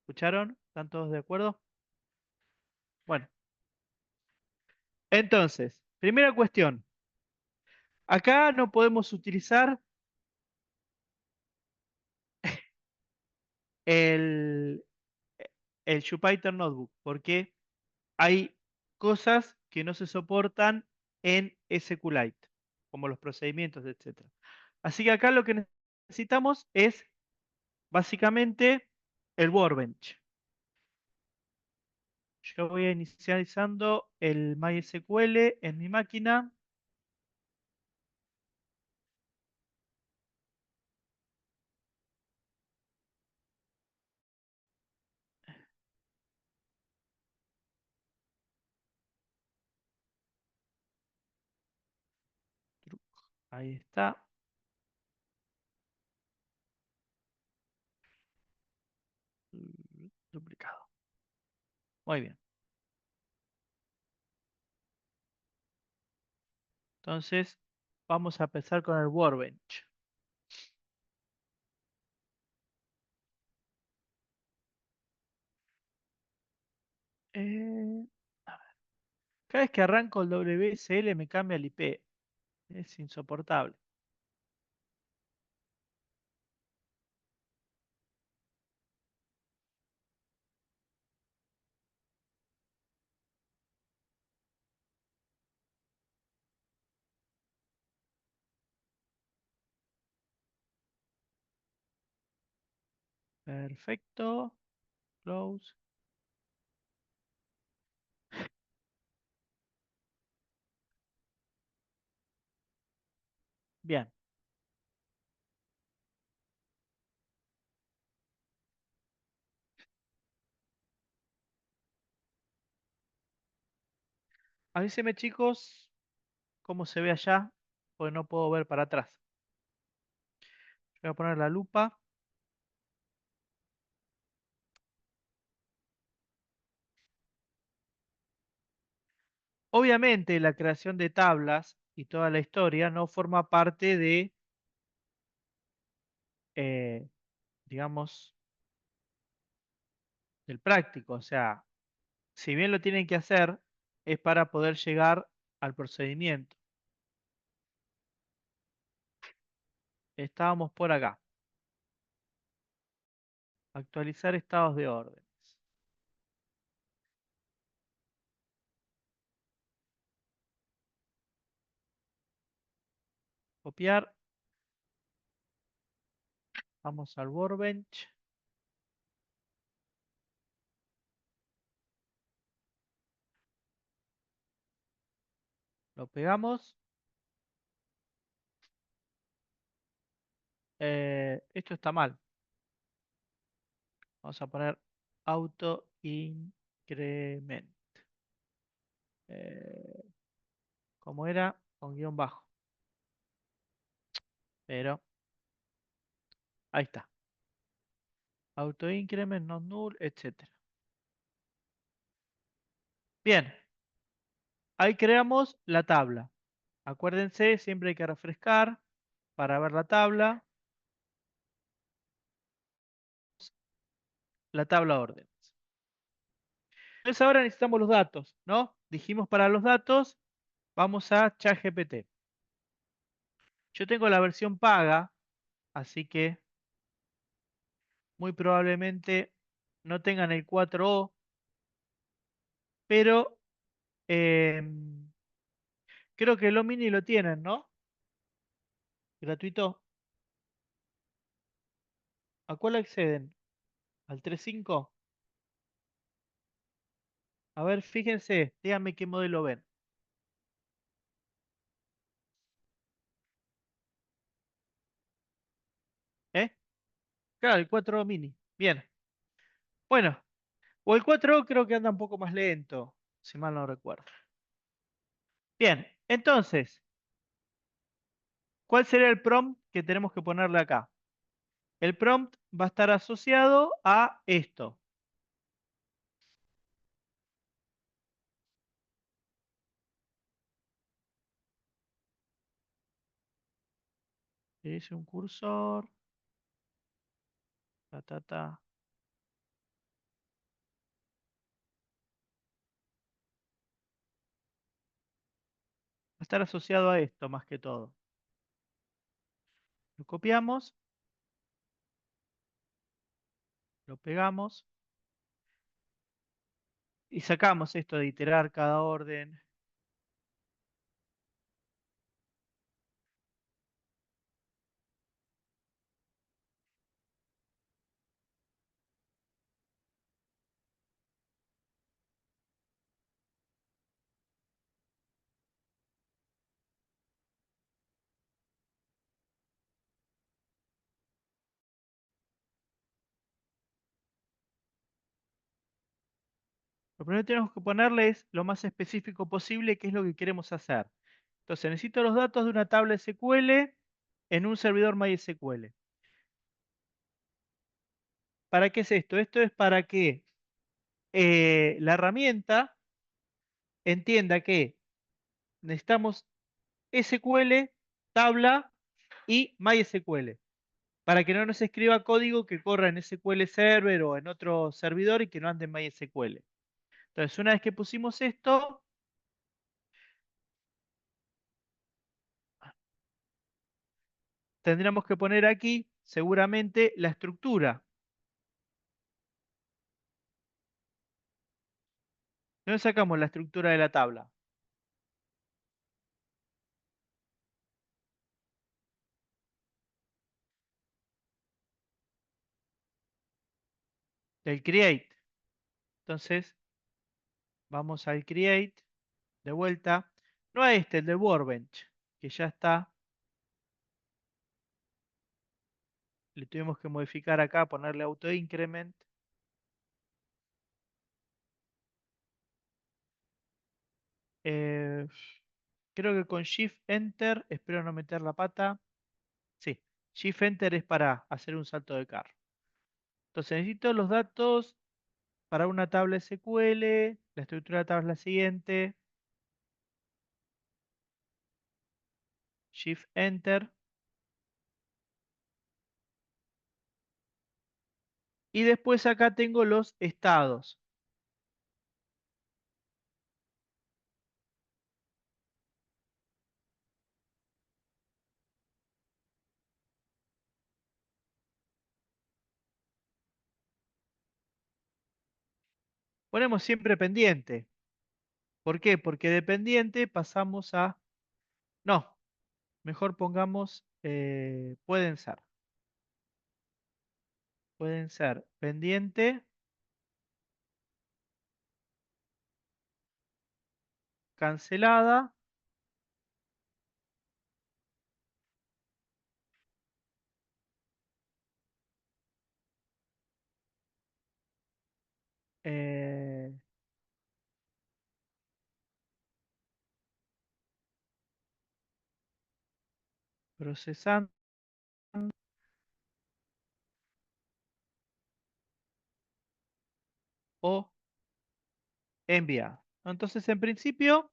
¿Escucharon? ¿Están todos de acuerdo? Bueno, entonces, primera cuestión. Acá no podemos utilizar el, el Jupyter Notebook porque hay cosas que no se soportan en SQLite, como los procedimientos, etcétera. Así que acá lo que necesitamos es básicamente el Workbench. Yo voy a inicializando el MySQL en mi máquina. Ahí está. Duplicado. Muy bien. Entonces, vamos a empezar con el Workbench. Eh, Cada vez que arranco el WSL me cambia el IP. Es insoportable. Perfecto. Close. Bien. Avíseme, chicos, cómo se ve allá, porque no puedo ver para atrás. Voy a poner la lupa. Obviamente, la creación de tablas y toda la historia no forma parte de, eh, digamos, del práctico. O sea, si bien lo tienen que hacer, es para poder llegar al procedimiento. Estábamos por acá. Actualizar estados de órdenes. Copiar. Vamos al Workbench. Lo pegamos. Esto está mal. Vamos a poner auto increment. Eh, ¿Cómo era? Con guión bajo. Pero ahí está. Auto increment, not null, etcétera. Bien, ahí creamos la tabla. Acuérdense, siempre hay que refrescar para ver la tabla órdenes. Entonces ahora necesitamos los datos, ¿no? Dijimos para los datos, vamos a ChatGPT. Yo tengo la versión paga, así que muy probablemente no tengan el 4O, pero creo que el Mini lo tienen, ¿no? Gratuito. ¿A cuál acceden? ¿Al 3.5? A ver, fíjense, díganme qué modelo ven. ¿Eh? Claro, el 4 Mini. Bien. Bueno, o el 4 creo que anda un poco más lento, si mal no recuerdo. Bien, entonces, ¿cuál sería el prompt que tenemos que ponerle acá? El prompt va a estar asociado a esto. Dice un cursor, ta, ta, ta. Va a estar asociado a esto más que todo. Lo copiamos, lo pegamos y sacamos esto de iterar cada orden. Lo primero que tenemos que ponerle es lo más específico posible, qué es lo que queremos hacer. Entonces, necesito los datos de una tabla SQL en un servidor MySQL. ¿Para qué es esto? Esto es para que la herramienta entienda que necesitamos SQL, tabla y MySQL, para que no nos escriba código que corra en SQL Server o en otro servidor y que no ande en MySQL. Entonces, una vez que pusimos esto, tendríamos que poner aquí seguramente la estructura. ¿De dónde sacamos la estructura de la tabla? Del create. Entonces, vamos al create de vuelta. No a este, el de Workbench, que ya está. Le tuvimos que modificar acá, ponerle auto increment. Eh, creo que con Shift Enter, espero no meter la pata. Sí, Shift Enter es para hacer un salto de carro. Entonces necesito los datos para una tabla SQL. La estructura de la tabla es la siguiente. Shift Enter. Y después acá tengo los estados. Ponemos siempre pendiente. ¿Por qué? Porque de pendiente pasamos a... No, mejor pongamos pueden ser. Pueden ser pendiente, cancelada, eh, procesando o enviado. Entonces, en principio,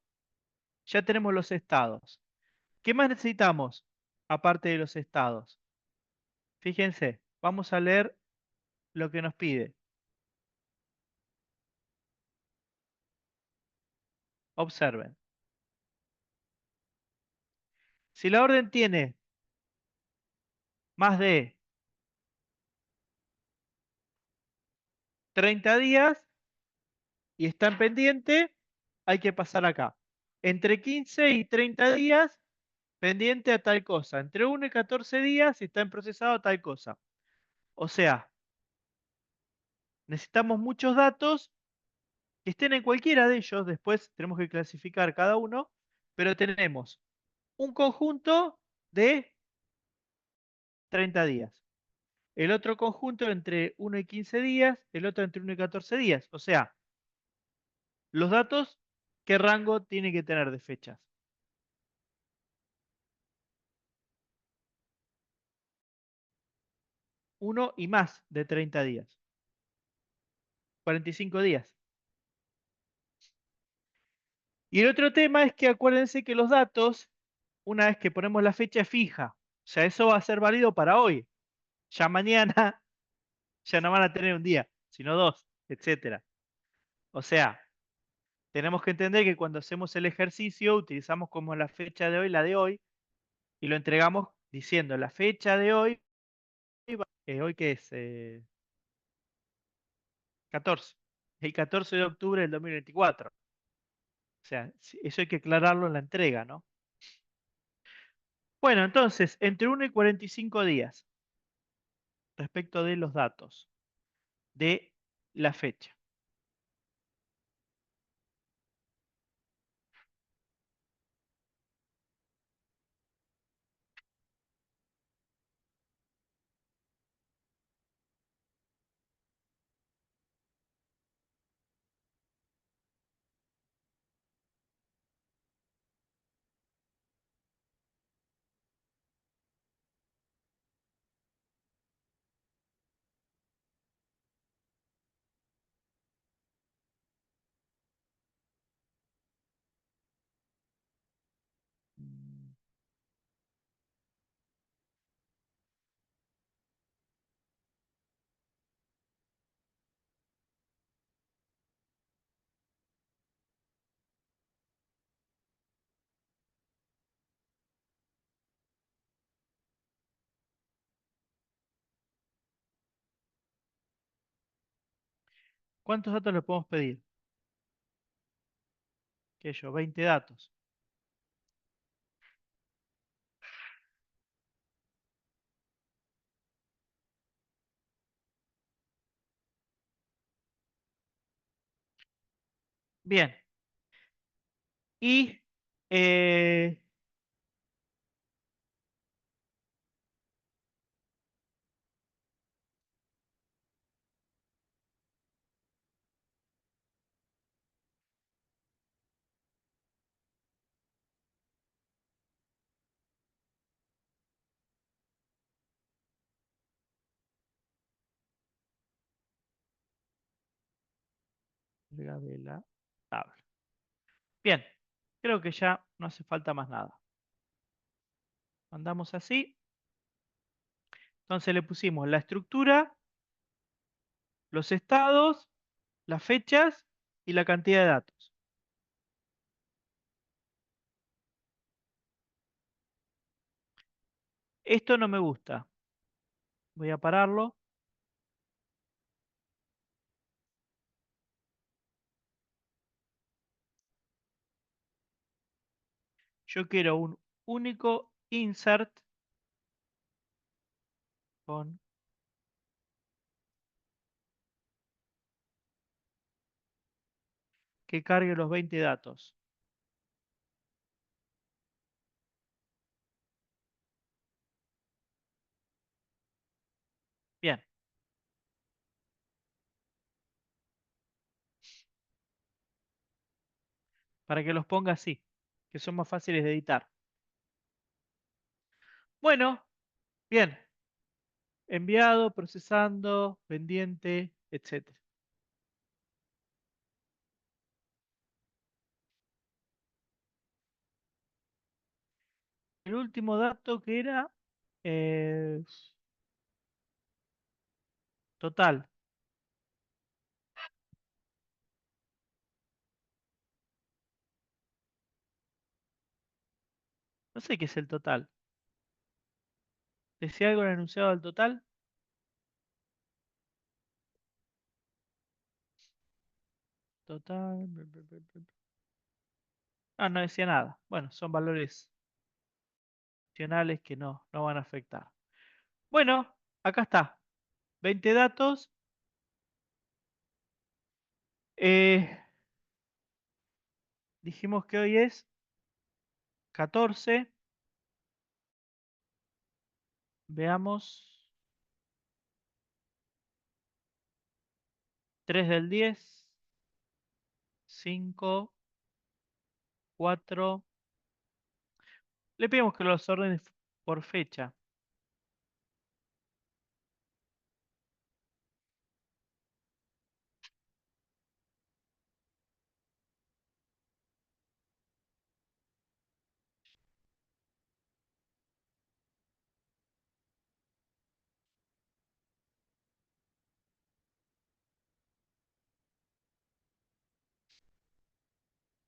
ya tenemos los estados. ¿Qué más necesitamos aparte de los estados? Fíjense, vamos a leer lo que nos pide. Observen. Si la orden tiene más de 30 días y están pendientes, hay que pasar acá. Entre 15 y 30 días, pendiente a tal cosa. Entre 1 y 14 días, si está en procesado tal cosa. O sea, necesitamos muchos datos que estén en cualquiera de ellos. Después tenemos que clasificar cada uno, pero tenemos un conjunto de 30 días. El otro conjunto entre 1 y 15 días, el otro entre 1 y 14 días. O sea, los datos, ¿qué rango tiene que tener de fechas? Uno y más de 30 días. 45 días. Y el otro tema es que acuérdense que los datos, una vez que ponemos la fecha es fija. O sea, eso va a ser válido para hoy. Ya mañana ya no van a tener un día, sino dos, etcétera. O sea, tenemos que entender que cuando hacemos el ejercicio utilizamos como la fecha de hoy la de hoy y lo entregamos diciendo la fecha de hoy, hoy que es 14, el 14 de octubre del 2024. O sea, eso hay que aclararlo en la entrega, ¿no? Bueno, entonces, entre 1 y 45 días respecto de los datos de la fecha. Mm, ¿Cuántos datos le podemos pedir? ¿Qué yo? 20 datos. Bien. Y eh, de la tabla. Bien. Creo que ya no hace falta más nada. Andamos así. Entonces le pusimos la estructura, los estados, las fechas y la cantidad de datos. Esto no me gusta. Voy a pararlo. Yo quiero un único insert con que cargue los 20 datos. Bien, para que los ponga así, que son más fáciles de editar. Bueno, bien. Enviado, procesando, pendiente, etcétera. El último dato que era eh, total. No sé qué es el total. ¿Decía algo en el enunciado del total? total. Ah, no decía nada. Bueno, son valores opcionales que no van a afectar. Bueno, acá está. 20 datos. Eh, dijimos que hoy es 14. Veamos. 3 del 10. 5, 4. Le pedimos que los ordene por fecha.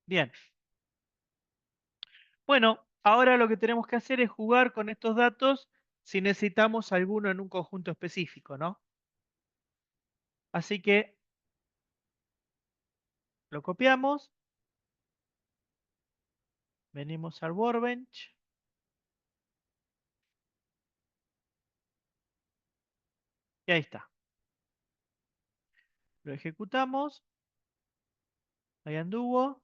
Bien. Bueno, ahora lo que tenemos que hacer es jugar con estos datos si necesitamos alguno en un conjunto específico, ¿no? Así que lo copiamos, venimos al Workbench y ahí está. Lo ejecutamos, ahí anduvo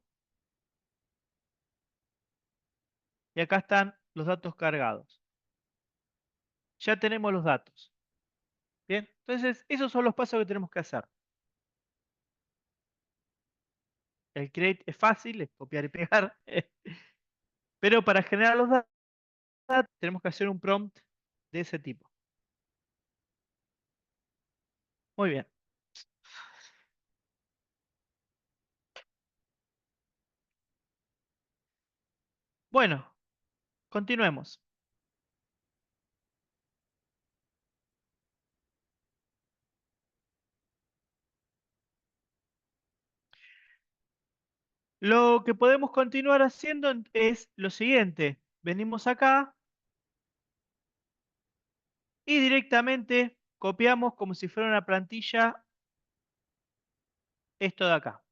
y acá están los datos cargados. Ya tenemos los datos. Bien, entonces esos son los pasos que tenemos que hacer. El create es fácil, es copiar y pegar, pero para generar los datos tenemos que hacer un prompt de ese tipo. Muy bien. Bueno, continuemos. Lo que podemos continuar haciendo es lo siguiente. Venimos acá y directamente copiamos como si fuera una plantilla esto de acá.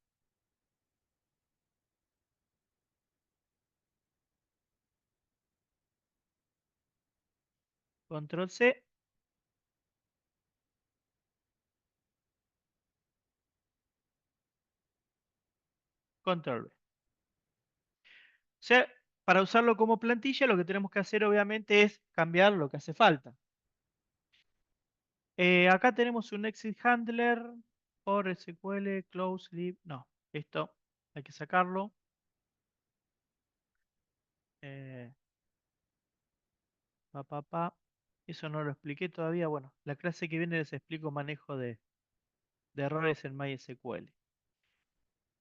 Control C, Control V. O sea, para usarlo como plantilla lo que tenemos que hacer obviamente es cambiar lo que hace falta. Acá tenemos un exit handler por SQL, close, leave. No, esto hay que sacarlo. Eh, Eso no lo expliqué todavía. Bueno, la clase que viene les explico manejo de errores en MySQL.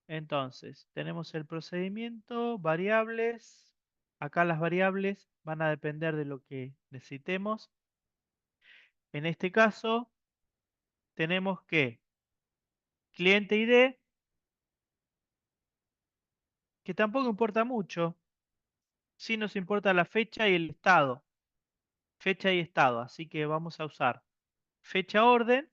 Entonces, tenemos el procedimiento, variables. Acá las variables van a depender de lo que necesitemos. En este caso, tenemos que cliente ID, que tampoco importa mucho, sí nos importa la fecha y el estado. Fecha y estado, así que vamos a usar fecha orden.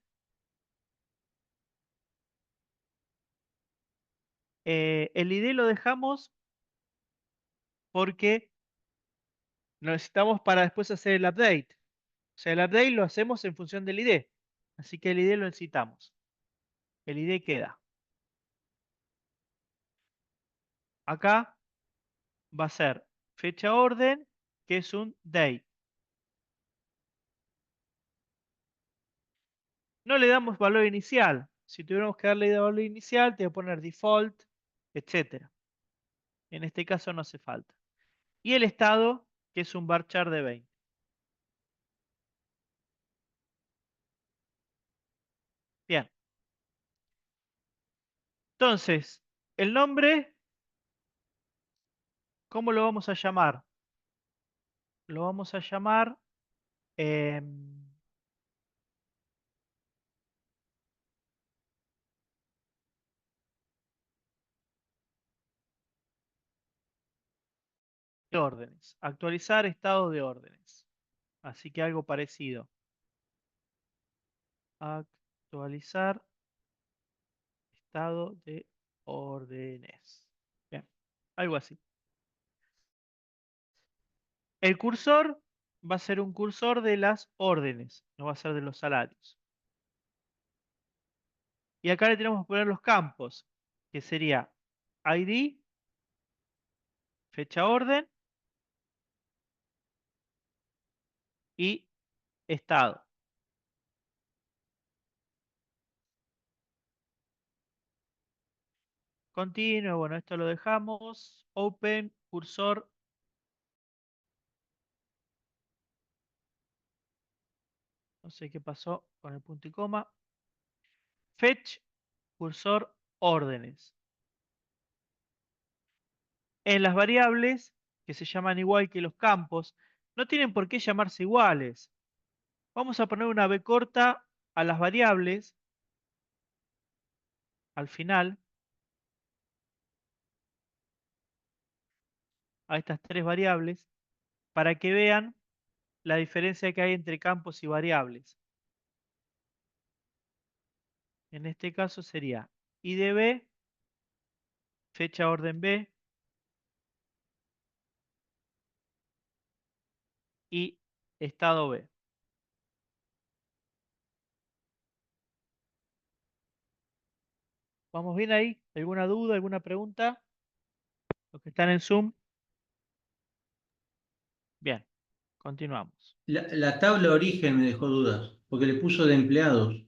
El ID lo dejamos porque lo necesitamos para después hacer el update. O sea, el update lo hacemos en función del ID. Así que el ID lo necesitamos. El ID queda. Acá va a ser fecha orden, que es un date. No le damos valor inicial. Si tuviéramos que darle valor inicial, te voy a poner default, etcétera. En este caso no hace falta. Y el estado, que es un varchar de 20. Bien. Entonces, el nombre, ¿cómo lo vamos a llamar? Lo vamos a llamar de órdenes. Actualizar estado de órdenes. Así que algo parecido. Actualizar estado de órdenes. Bien, algo así. El cursor va a ser un cursor de las órdenes, no va a ser de los salarios. Y acá le tenemos que poner los campos, que sería ID, fecha orden y estado. Continuo, bueno, esto lo dejamos. Open, cursor. No sé qué pasó con el punto y coma. Fetch, cursor, órdenes. En las variables, que se llaman igual que los campos, no tienen por qué llamarse iguales. Vamos a poner una B corta a las variables al final, a estas tres variables, para que vean la diferencia que hay entre campos y variables. En este caso sería IDB, fecha orden B y estado B. ¿Vamos bien ahí? ¿Alguna duda, alguna pregunta? Los que están en Zoom. Bien, continuamos. La tabla origen me dejó dudas, porque le puso de empleados.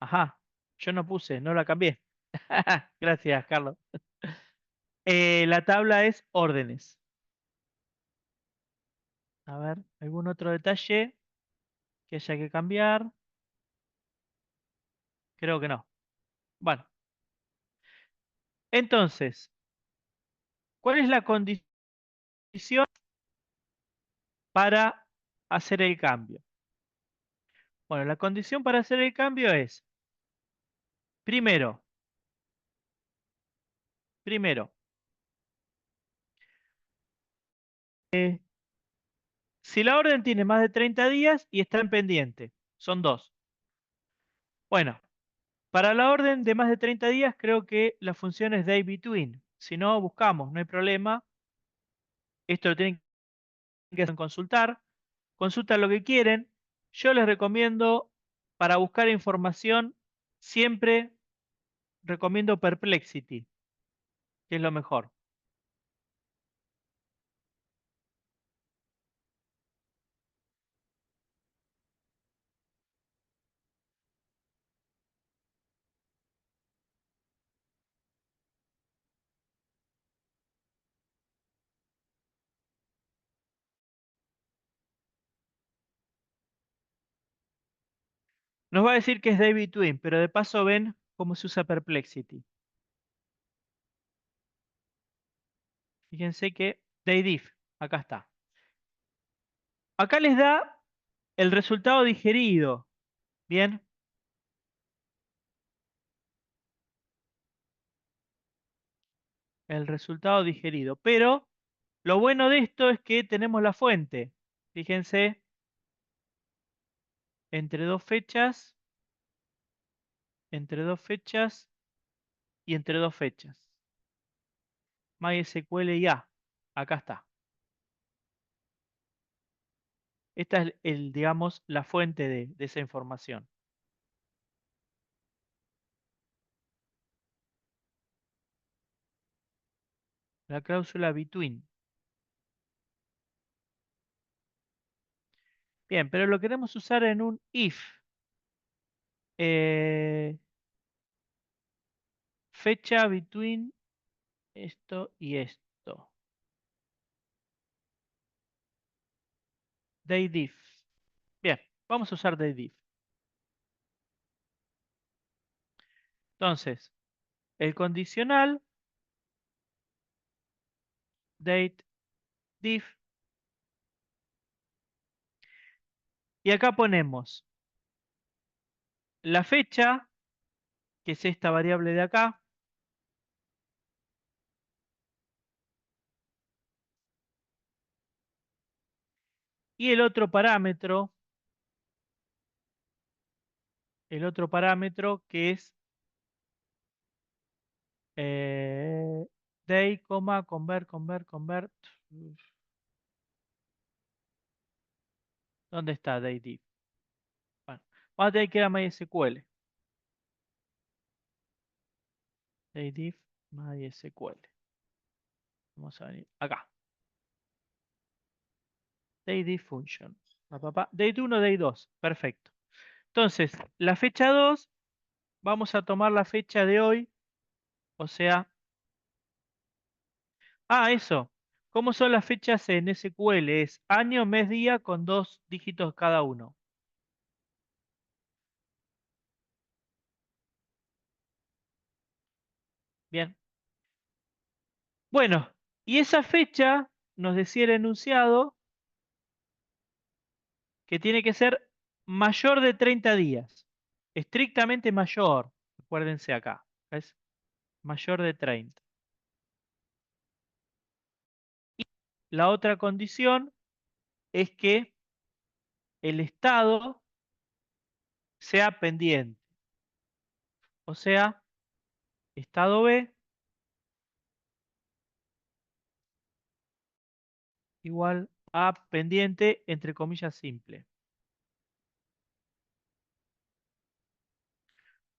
Ajá, yo no puse, no la cambié. Gracias, Carlos. La tabla es órdenes. A ver, ¿algún otro detalle que haya que cambiar? Creo que no. Bueno, entonces, ¿cuál es la condición para hacer el cambio? Bueno, la condición para hacer el cambio es, primero, primero, si la orden tiene más de 30 días y está en pendiente, son dos. Bueno, para la orden de más de 30 días creo que la función es day between. Si no, buscamos, no hay problema. Esto lo tienen que consultar. Consultan lo que quieren. Yo les recomiendo, para buscar información, siempre recomiendo Perplexity, que es lo mejor. Nos va a decir que es day between, pero de paso ven cómo se usa Perplexity. Fíjense que daydiff, acá está. Acá les da el resultado digerido. Bien, el resultado digerido. Pero lo bueno de esto es que tenemos la fuente. Fíjense, entre dos fechas, entre dos fechas y entre dos fechas. MySQL y A. Acá está. Esta es digamos, la fuente de esa información. La cláusula between. Bien, pero lo queremos usar en un if. Eh, fecha between esto y esto. Daydiff. Bien, vamos a usar daydiff. Entonces, el condicional date diff y acá ponemos la fecha, que es esta variable de acá, y el otro parámetro que es Eh, day, coma, convert. ¿Dónde está day diff? Bueno, vamos a tener que ir a MySQL. Day diff, MySQL. Vamos a venir acá. Day diff function. Day 1, day 2. Perfecto. Entonces, la fecha 2, vamos a tomar la fecha de hoy. O sea, eso. ¿Cómo son las fechas en SQL? Es año, mes, día con 2 dígitos cada uno. Bien. Bueno, y esa fecha nos decía el enunciado que tiene que ser mayor de 30 días. Estrictamente mayor. Acuérdense acá. Es mayor de 30. La otra condición es que el estado sea pendiente. O sea, estado B igual a pendiente entre comillas simple.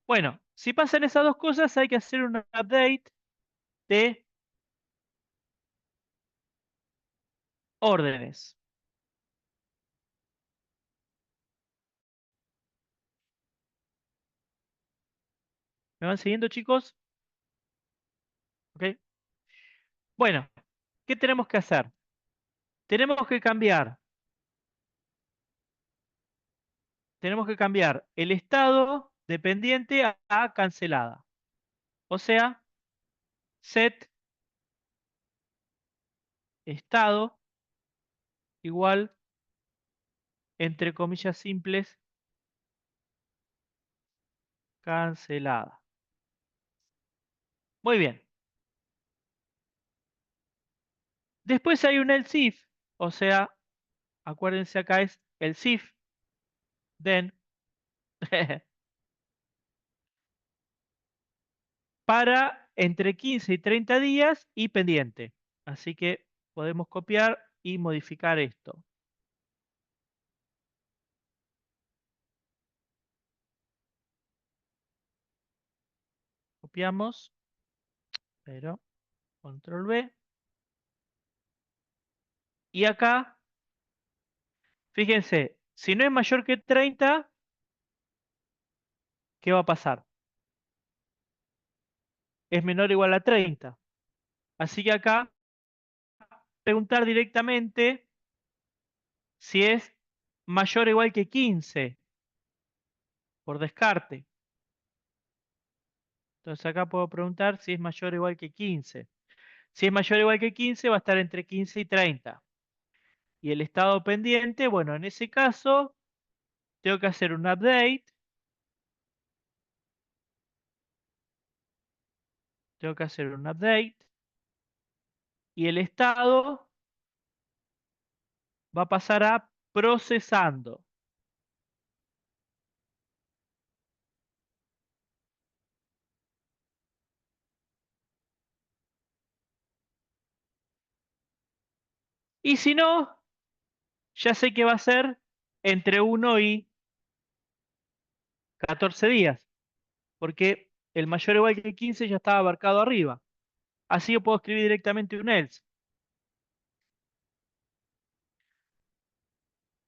Bueno, si pasan esas dos cosas hay que hacer un update de órdenes. ¿Me van siguiendo, chicos? ¿Ok? Bueno, ¿qué tenemos que hacer? Tenemos que cambiar, tenemos que cambiar el estado de pendiente a cancelada. O sea, set estado igual, entre comillas simples, cancelada. Muy bien. Después hay un else if, o sea, acuérdense acá es else if, then, para entre 15 y 30 días y pendiente. Así que podemos copiar y modificar esto. Copiamos, pero control V. Y acá, fíjense, si no es mayor que 30, ¿qué va a pasar? Es menor o igual a 30. Así que acá, preguntar directamente si es mayor o igual que 15, por descarte. Entonces acá puedo preguntar si es mayor o igual que 15. Si es mayor o igual que 15, va a estar entre 15 y 30. Y el estado pendiente, bueno, en ese caso, tengo que hacer un update. Tengo que hacer un update. Y el estado va a pasar a procesando. Y si no, ya sé que va a ser entre 1 y 14 días. Porque el mayor o igual que 15 ya estaba abarcado arriba. Así yo puedo escribir directamente un else.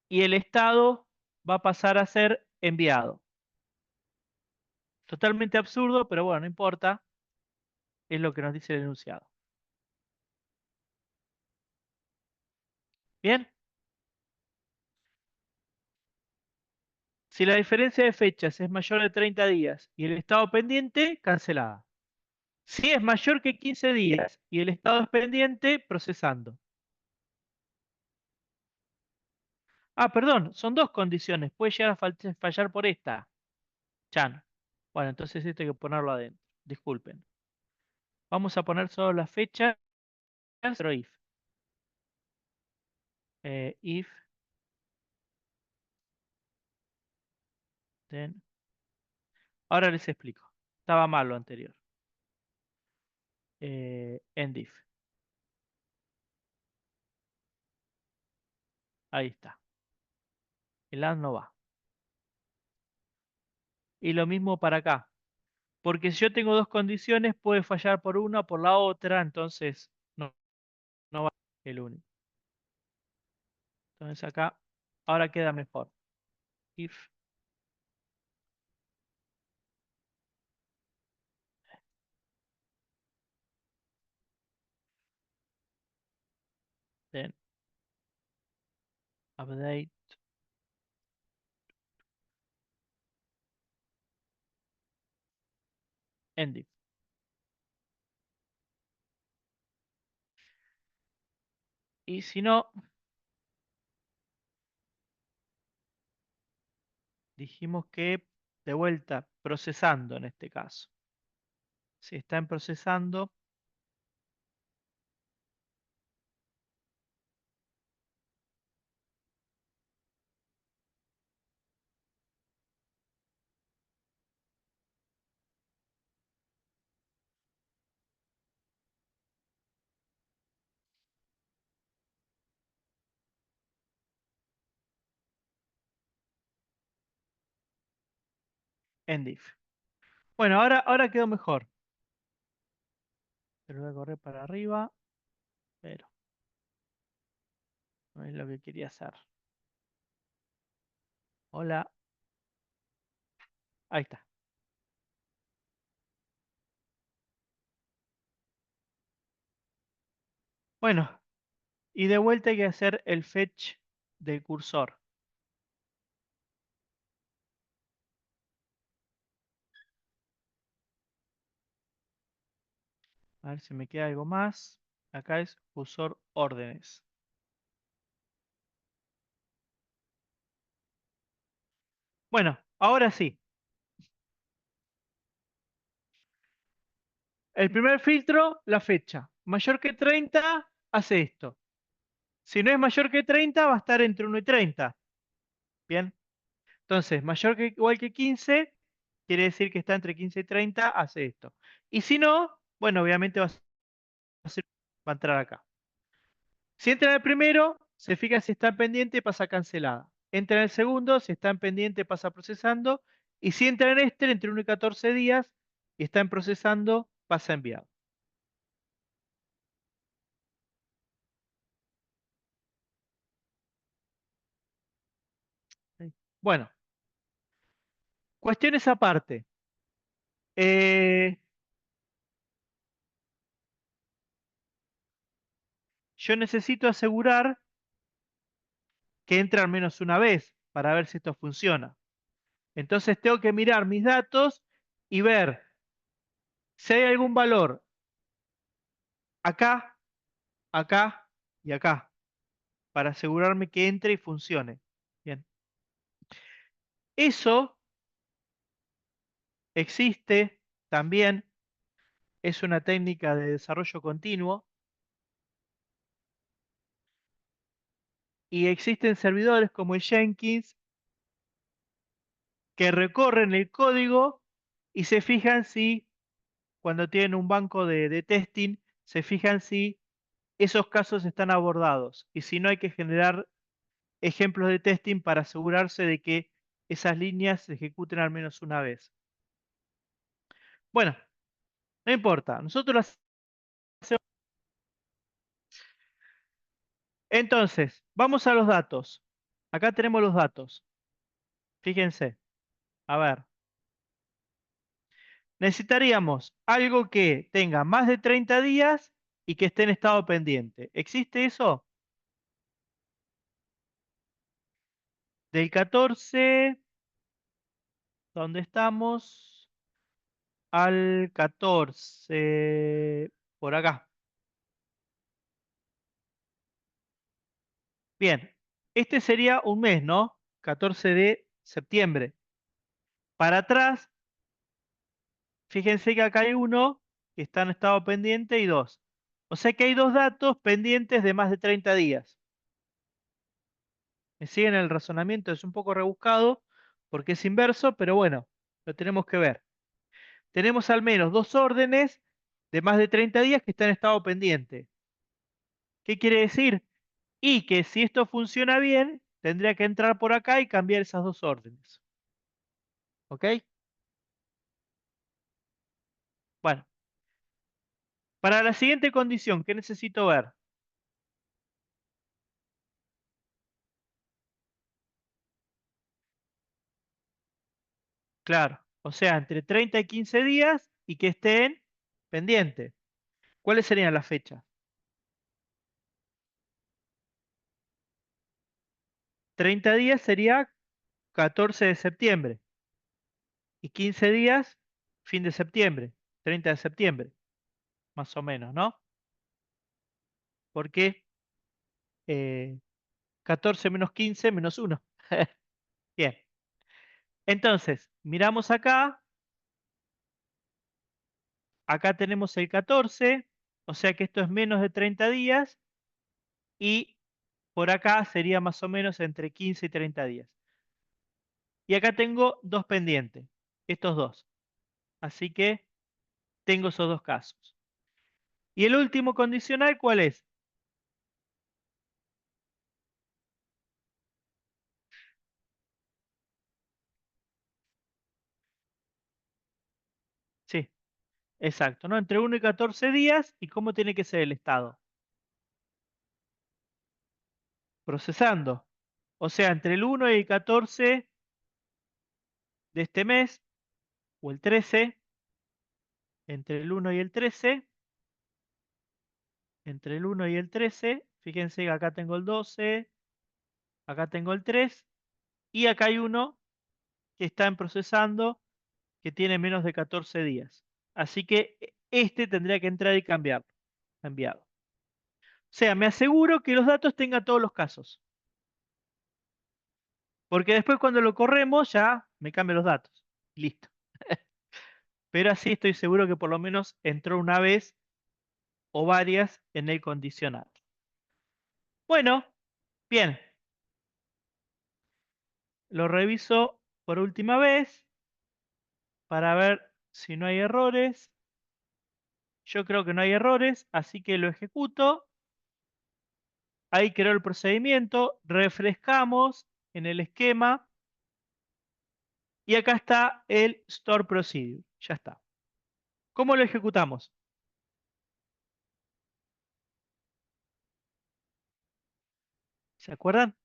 Y el estado va a pasar a ser enviado. Totalmente absurdo, pero bueno, no importa. Es lo que nos dice el enunciado. Bien. Si la diferencia de fechas es mayor de 30 días y el estado pendiente, cancelada. Si es mayor que 15 días y el estado es pendiente, procesando. Perdón, son dos condiciones. Puede llegar a fallar por esta. Chan. Bueno, entonces esto hay que ponerlo adentro. Disculpen. Vamos a poner solo las fechas, pero if. If, then. Ahora les explico. Estaba mal lo anterior. endif. Ahí está. El and no va. Y lo mismo para acá. Porque si yo tengo dos condiciones, puede fallar por una o por la otra, entonces no va el único. Entonces acá, ahora queda mejor. If, then, update, endif. Y si no, dijimos que de vuelta, procesando en este caso. Si está en procesando, endif. Bueno, ahora quedó mejor. Pero voy a correr para arriba, pero no es lo que quería hacer. Hola, ahí está. Bueno, y de vuelta hay que hacer el fetch del cursor. A ver si me queda algo más. Acá es cursor órdenes. Bueno, ahora sí. El primer filtro, la fecha. Mayor que 30, hace esto. Si no es mayor que 30, va a estar entre 1 y 30. Bien. Entonces, mayor que igual que 15, quiere decir que está entre 15 y 30, hace esto. Y si no, bueno, obviamente va a entrar acá. Si entra en el primero, se fija si está en pendiente, pasa cancelada. Entra en el segundo, si está en pendiente, pasa procesando. Y si entra en este, entre 1 y 14 días, y está en procesando, pasa enviado. ¿Sí? Bueno, cuestiones aparte. Eh, yo necesito asegurar que entra al menos una vez para ver si esto funciona. Entonces tengo que mirar mis datos y ver si hay algún valor acá, acá y acá para asegurarme que entre y funcione. Bien. Eso existe también, es una técnica de desarrollo continuo y existen servidores como el Jenkins que recorren el código y se fijan si, cuando tienen un banco de testing, se fijan si esos casos están abordados y si no hay que generar ejemplos de testing para asegurarse de que esas líneas se ejecuten al menos una vez. Bueno, no importa, nosotros lo hacemos. Entonces, vamos a los datos. Acá tenemos los datos. Fíjense, a ver, necesitaríamos algo que tenga más de 30 días y que esté en estado pendiente. ¿Existe eso? Del 14, ¿dónde estamos? Al 14, por acá. Bien, este sería un mes, ¿no? 14 de septiembre. Para atrás, fíjense que acá hay uno que está en estado pendiente y dos. O sea que hay dos datos pendientes de más de 30 días. ¿Me siguen el razonamiento? Es un poco rebuscado porque es inverso, pero bueno, lo tenemos que ver. Tenemos al menos dos órdenes de más de 30 días que está en estado pendiente. ¿Qué quiere decir? Y que si esto funciona bien, tendría que entrar por acá y cambiar esas dos órdenes. ¿Ok? Bueno, para la siguiente condición, ¿qué necesito ver? Claro, o sea, entre 30 y 15 días y que estén pendientes. ¿Cuáles serían las fechas? 30 días sería 14 de septiembre y 15 días, fin de septiembre, 30 de septiembre, más o menos, ¿no? Porque 14 menos 15 menos uno. Bien, entonces, miramos acá, acá tenemos el 14, o sea que esto es menos de 30 días y por acá sería más o menos entre 15 y 30 días. Y acá tengo dos pendientes, estos dos. Así que tengo esos dos casos. ¿Y el último condicional cuál es? Sí, exacto, ¿no? Entre 1 y 14 días. ¿Y cómo tiene que ser el estado? Procesando. O sea, entre el 1 y el 14 de este mes, o el 13, entre el 1 y el 13, entre el 1 y el 13, fíjense que acá tengo el 12, acá tengo el 3, y acá hay uno que está en procesando que tiene menos de 14 días. Así que este tendría que entrar y cambiarlo. Enviado. O sea, me aseguro que los datos tengan todos los casos. Porque después cuando lo corremos ya me cambian los datos. Listo. Pero así estoy seguro que por lo menos entró una vez o varias en el condicional. Bueno, bien. Lo reviso por última vez para ver si no hay errores. Yo creo que no hay errores, así que lo ejecuto. Ahí creo el procedimiento. Refrescamos en el esquema. Y acá está el store procedure. Ya está. ¿Cómo lo ejecutamos? ¿Se acuerdan?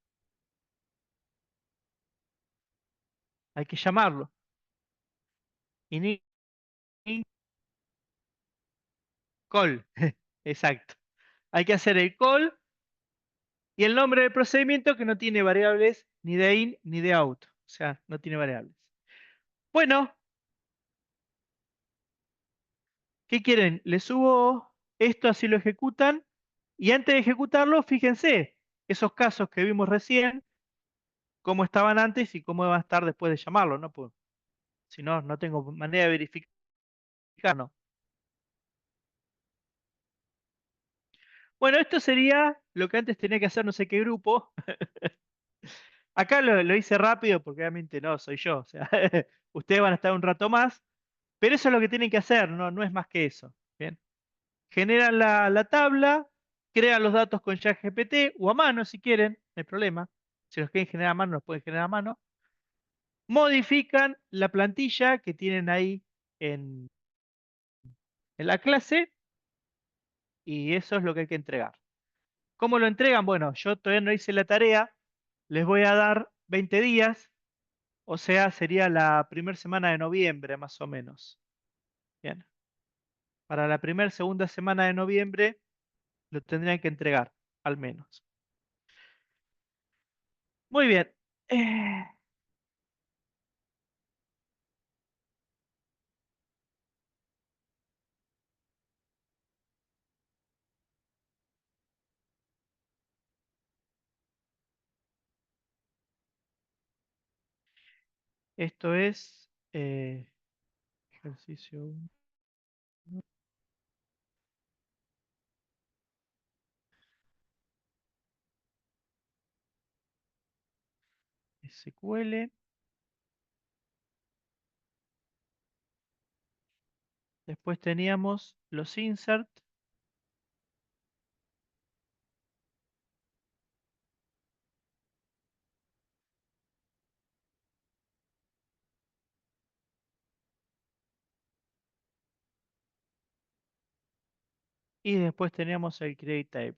Hay que llamarlo. Init call. Exacto. Hay que hacer el call y el nombre del procedimiento que no tiene variables ni de in ni de out. O sea, no tiene variables. Bueno, ¿qué quieren? Les subo esto, así lo ejecutan. Y antes de ejecutarlo, fíjense, esos casos que vimos recién, cómo estaban antes y cómo van a estar después de llamarlo, ¿no? Pues, si no, no tengo manera de verificar, ¿no? Bueno, esto sería lo que antes tenía que hacer no sé qué grupo. Acá lo hice rápido porque obviamente no soy yo. O sea, ustedes van a estar un rato más, pero eso es lo que tienen que hacer, no es más que eso. Bien. Generan la tabla, crean los datos con ChatGPT o a mano si quieren, no hay problema. Si los quieren generar a mano, los pueden generar a mano. Modifican la plantilla que tienen ahí en, en la clase y eso es lo que hay que entregar. ¿Cómo lo entregan? Bueno, yo todavía no hice la tarea, les voy a dar 20 días, o sea, sería la primera semana de noviembre más o menos. Bien, para la primera, segunda semana de noviembre lo tendrían que entregar, al menos. Muy bien. eh, Esto es ejercicio 1, SQL. Después teníamos los insert. Y después teníamos el create table.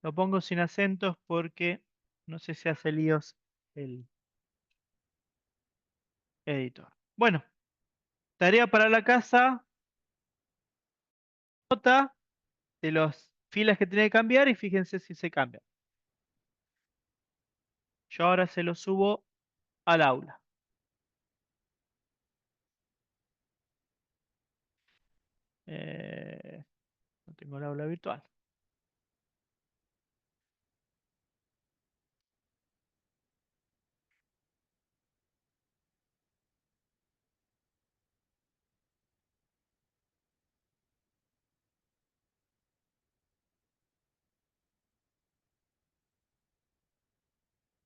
Lo pongo sin acentos porque no sé si hace líos el editor. Bueno, tarea para la casa, nota de las filas que tiene que cambiar y fíjense si se cambia. Yo ahora se lo subo al aula. Eh, no tengo el aula virtual.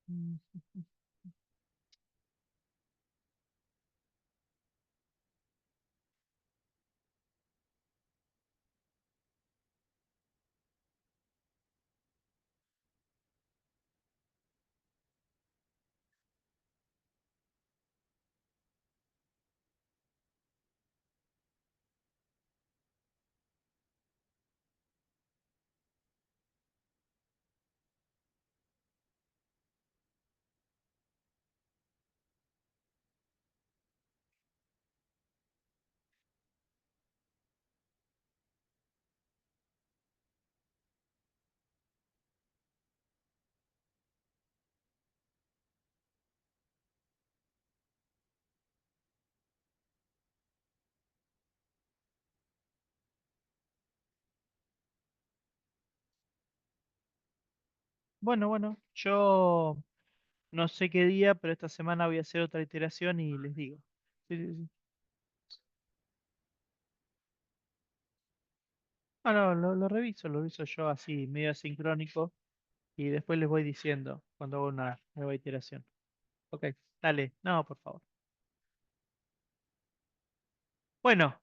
Mm. Bueno, yo no sé qué día, pero esta semana voy a hacer otra iteración y les digo. Sí, sí, sí. Ah, no, lo reviso yo así, medio asincrónico, y después les voy diciendo cuando hago una nueva iteración. Ok, dale, no, por favor. Bueno,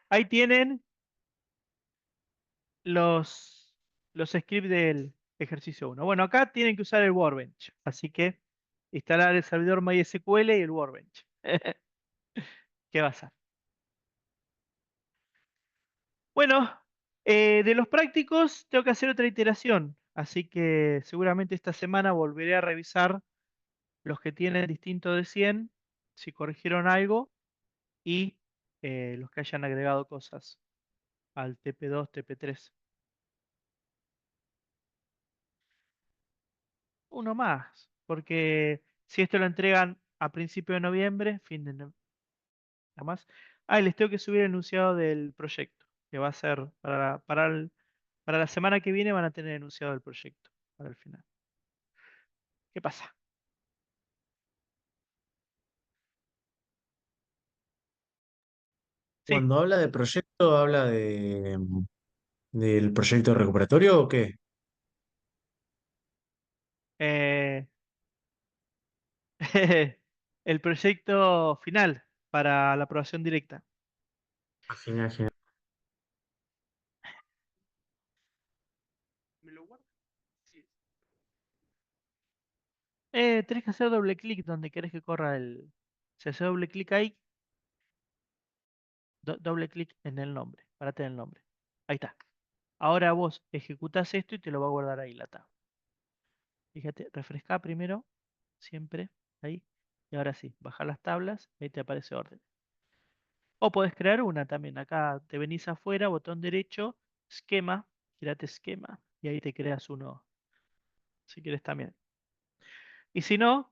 ahí tienen los, los scripts del ejercicio uno. Bueno, acá tienen que usar el Workbench, así que instalar el servidor MySQL y el Workbench. ¿Qué va a hacer? Bueno, de los prácticos tengo que hacer otra iteración, así que seguramente esta semana volveré a revisar los que tienen distinto de 100, si corrigieron algo y los que hayan agregado cosas al TP2, TP3. Uno más, porque si esto lo entregan a principio de noviembre, fin de nada más. Ah, y les tengo que subir el enunciado del proyecto, que va a ser para la semana que viene van a tener el enunciado del proyecto, para el final. ¿Qué pasa? Sí, Cuando habla de proyecto, ¿habla del proyecto recuperatorio o qué? eh, el proyecto final para la aprobación directa. Ah, genial, genial. ¿Me lo guardas? Sí. Tenés que hacer doble clic donde querés que corra el. Se hace doble clic ahí, doble clic en el nombre, para tener el nombre. Ahí está. Ahora vos ejecutás esto y te lo va a guardar ahí la tabla. Fíjate, refresca primero, siempre, ahí. Y ahora sí, baja las tablas, ahí te aparece orden. O podés crear una también. Acá te venís afuera, botón derecho, esquema, girate esquema, y ahí te creas uno si quieres también. Y si no,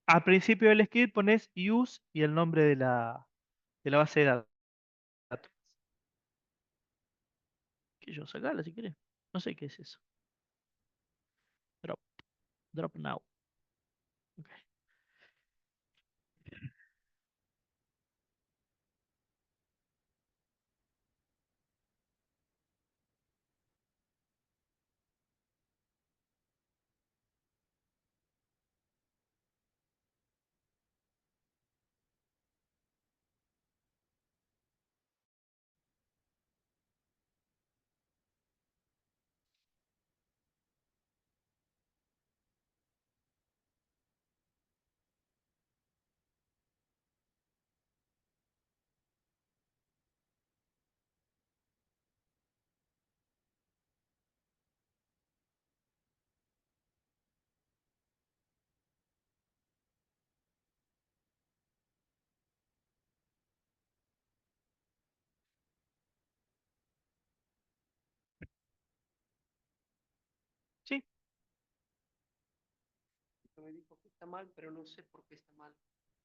al principio del script pones use y el nombre de la base de datos. Que yo sacarla si querés. No sé qué es eso. Drop, drop now. Ok.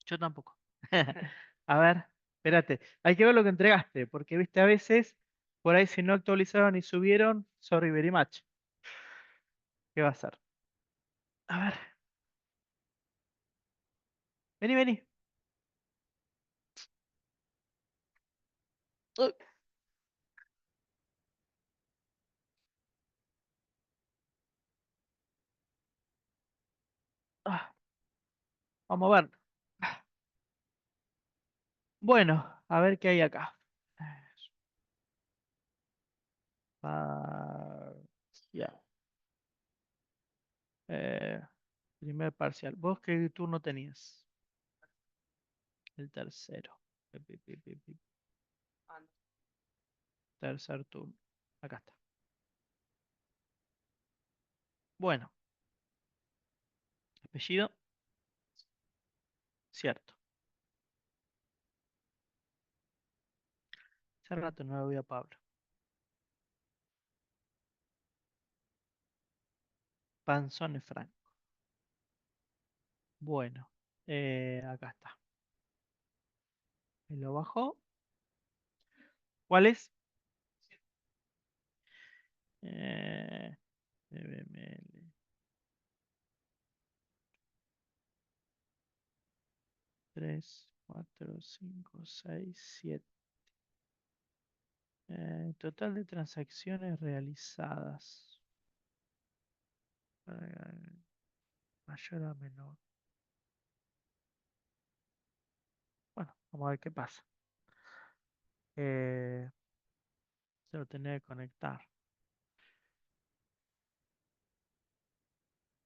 Yo tampoco. A ver, espérate. Hay que ver lo que entregaste, porque viste, a veces, por ahí si no actualizaron y subieron, sorry very much. ¿Qué va a ser? A ver, vení, vení. Uy, ah, vamos a ver. Bueno, a ver qué hay acá. Ah, ya. Eh, primer parcial. ¿Vos qué turno tenías? El tercero. Pi, pi, pi, pi. Tercer turno. Acá está. Bueno, apellido, cierto. Hace rato no lo voy a Pablo. Panzone Franco. Bueno, acá está. Me lo bajó. ¿Cuál es? Eh, BBML. 3, 4, 5, 6, 7. Total de transacciones realizadas. Eh, mayor a menor. Bueno, vamos a ver qué pasa. Se lo tenía que conectar.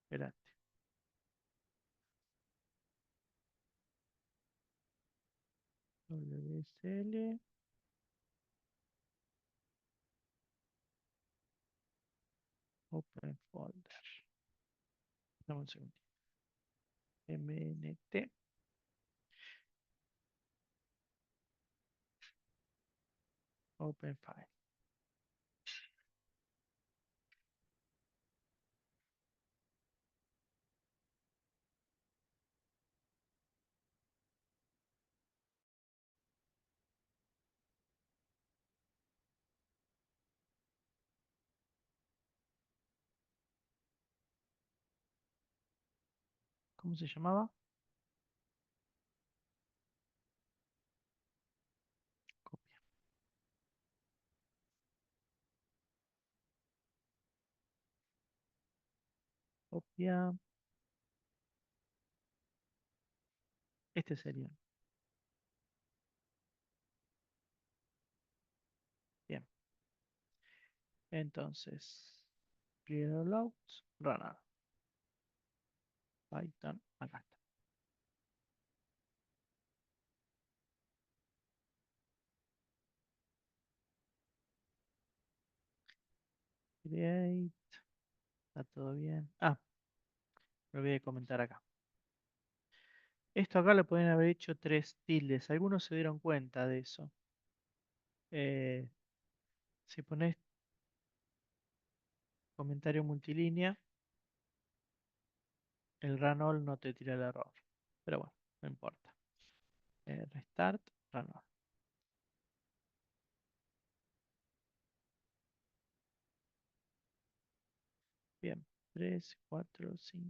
Espérate. WSL. Open folder. Dame un segundo. MNT. Open file. ¿Cómo se llamaba? Copia. Copia. Este sería. Bien. Entonces, clear all out, runner. Python, acá está. Create, está todo bien. Ah, lo voy a comentar acá. Esto acá le pueden haber hecho tres tildes. Algunos se dieron cuenta de eso. Eh, si pones comentario multilínea, el run all no te tira el error. Pero bueno, no importa. Restart, run all. Bien. 3, 4, 5.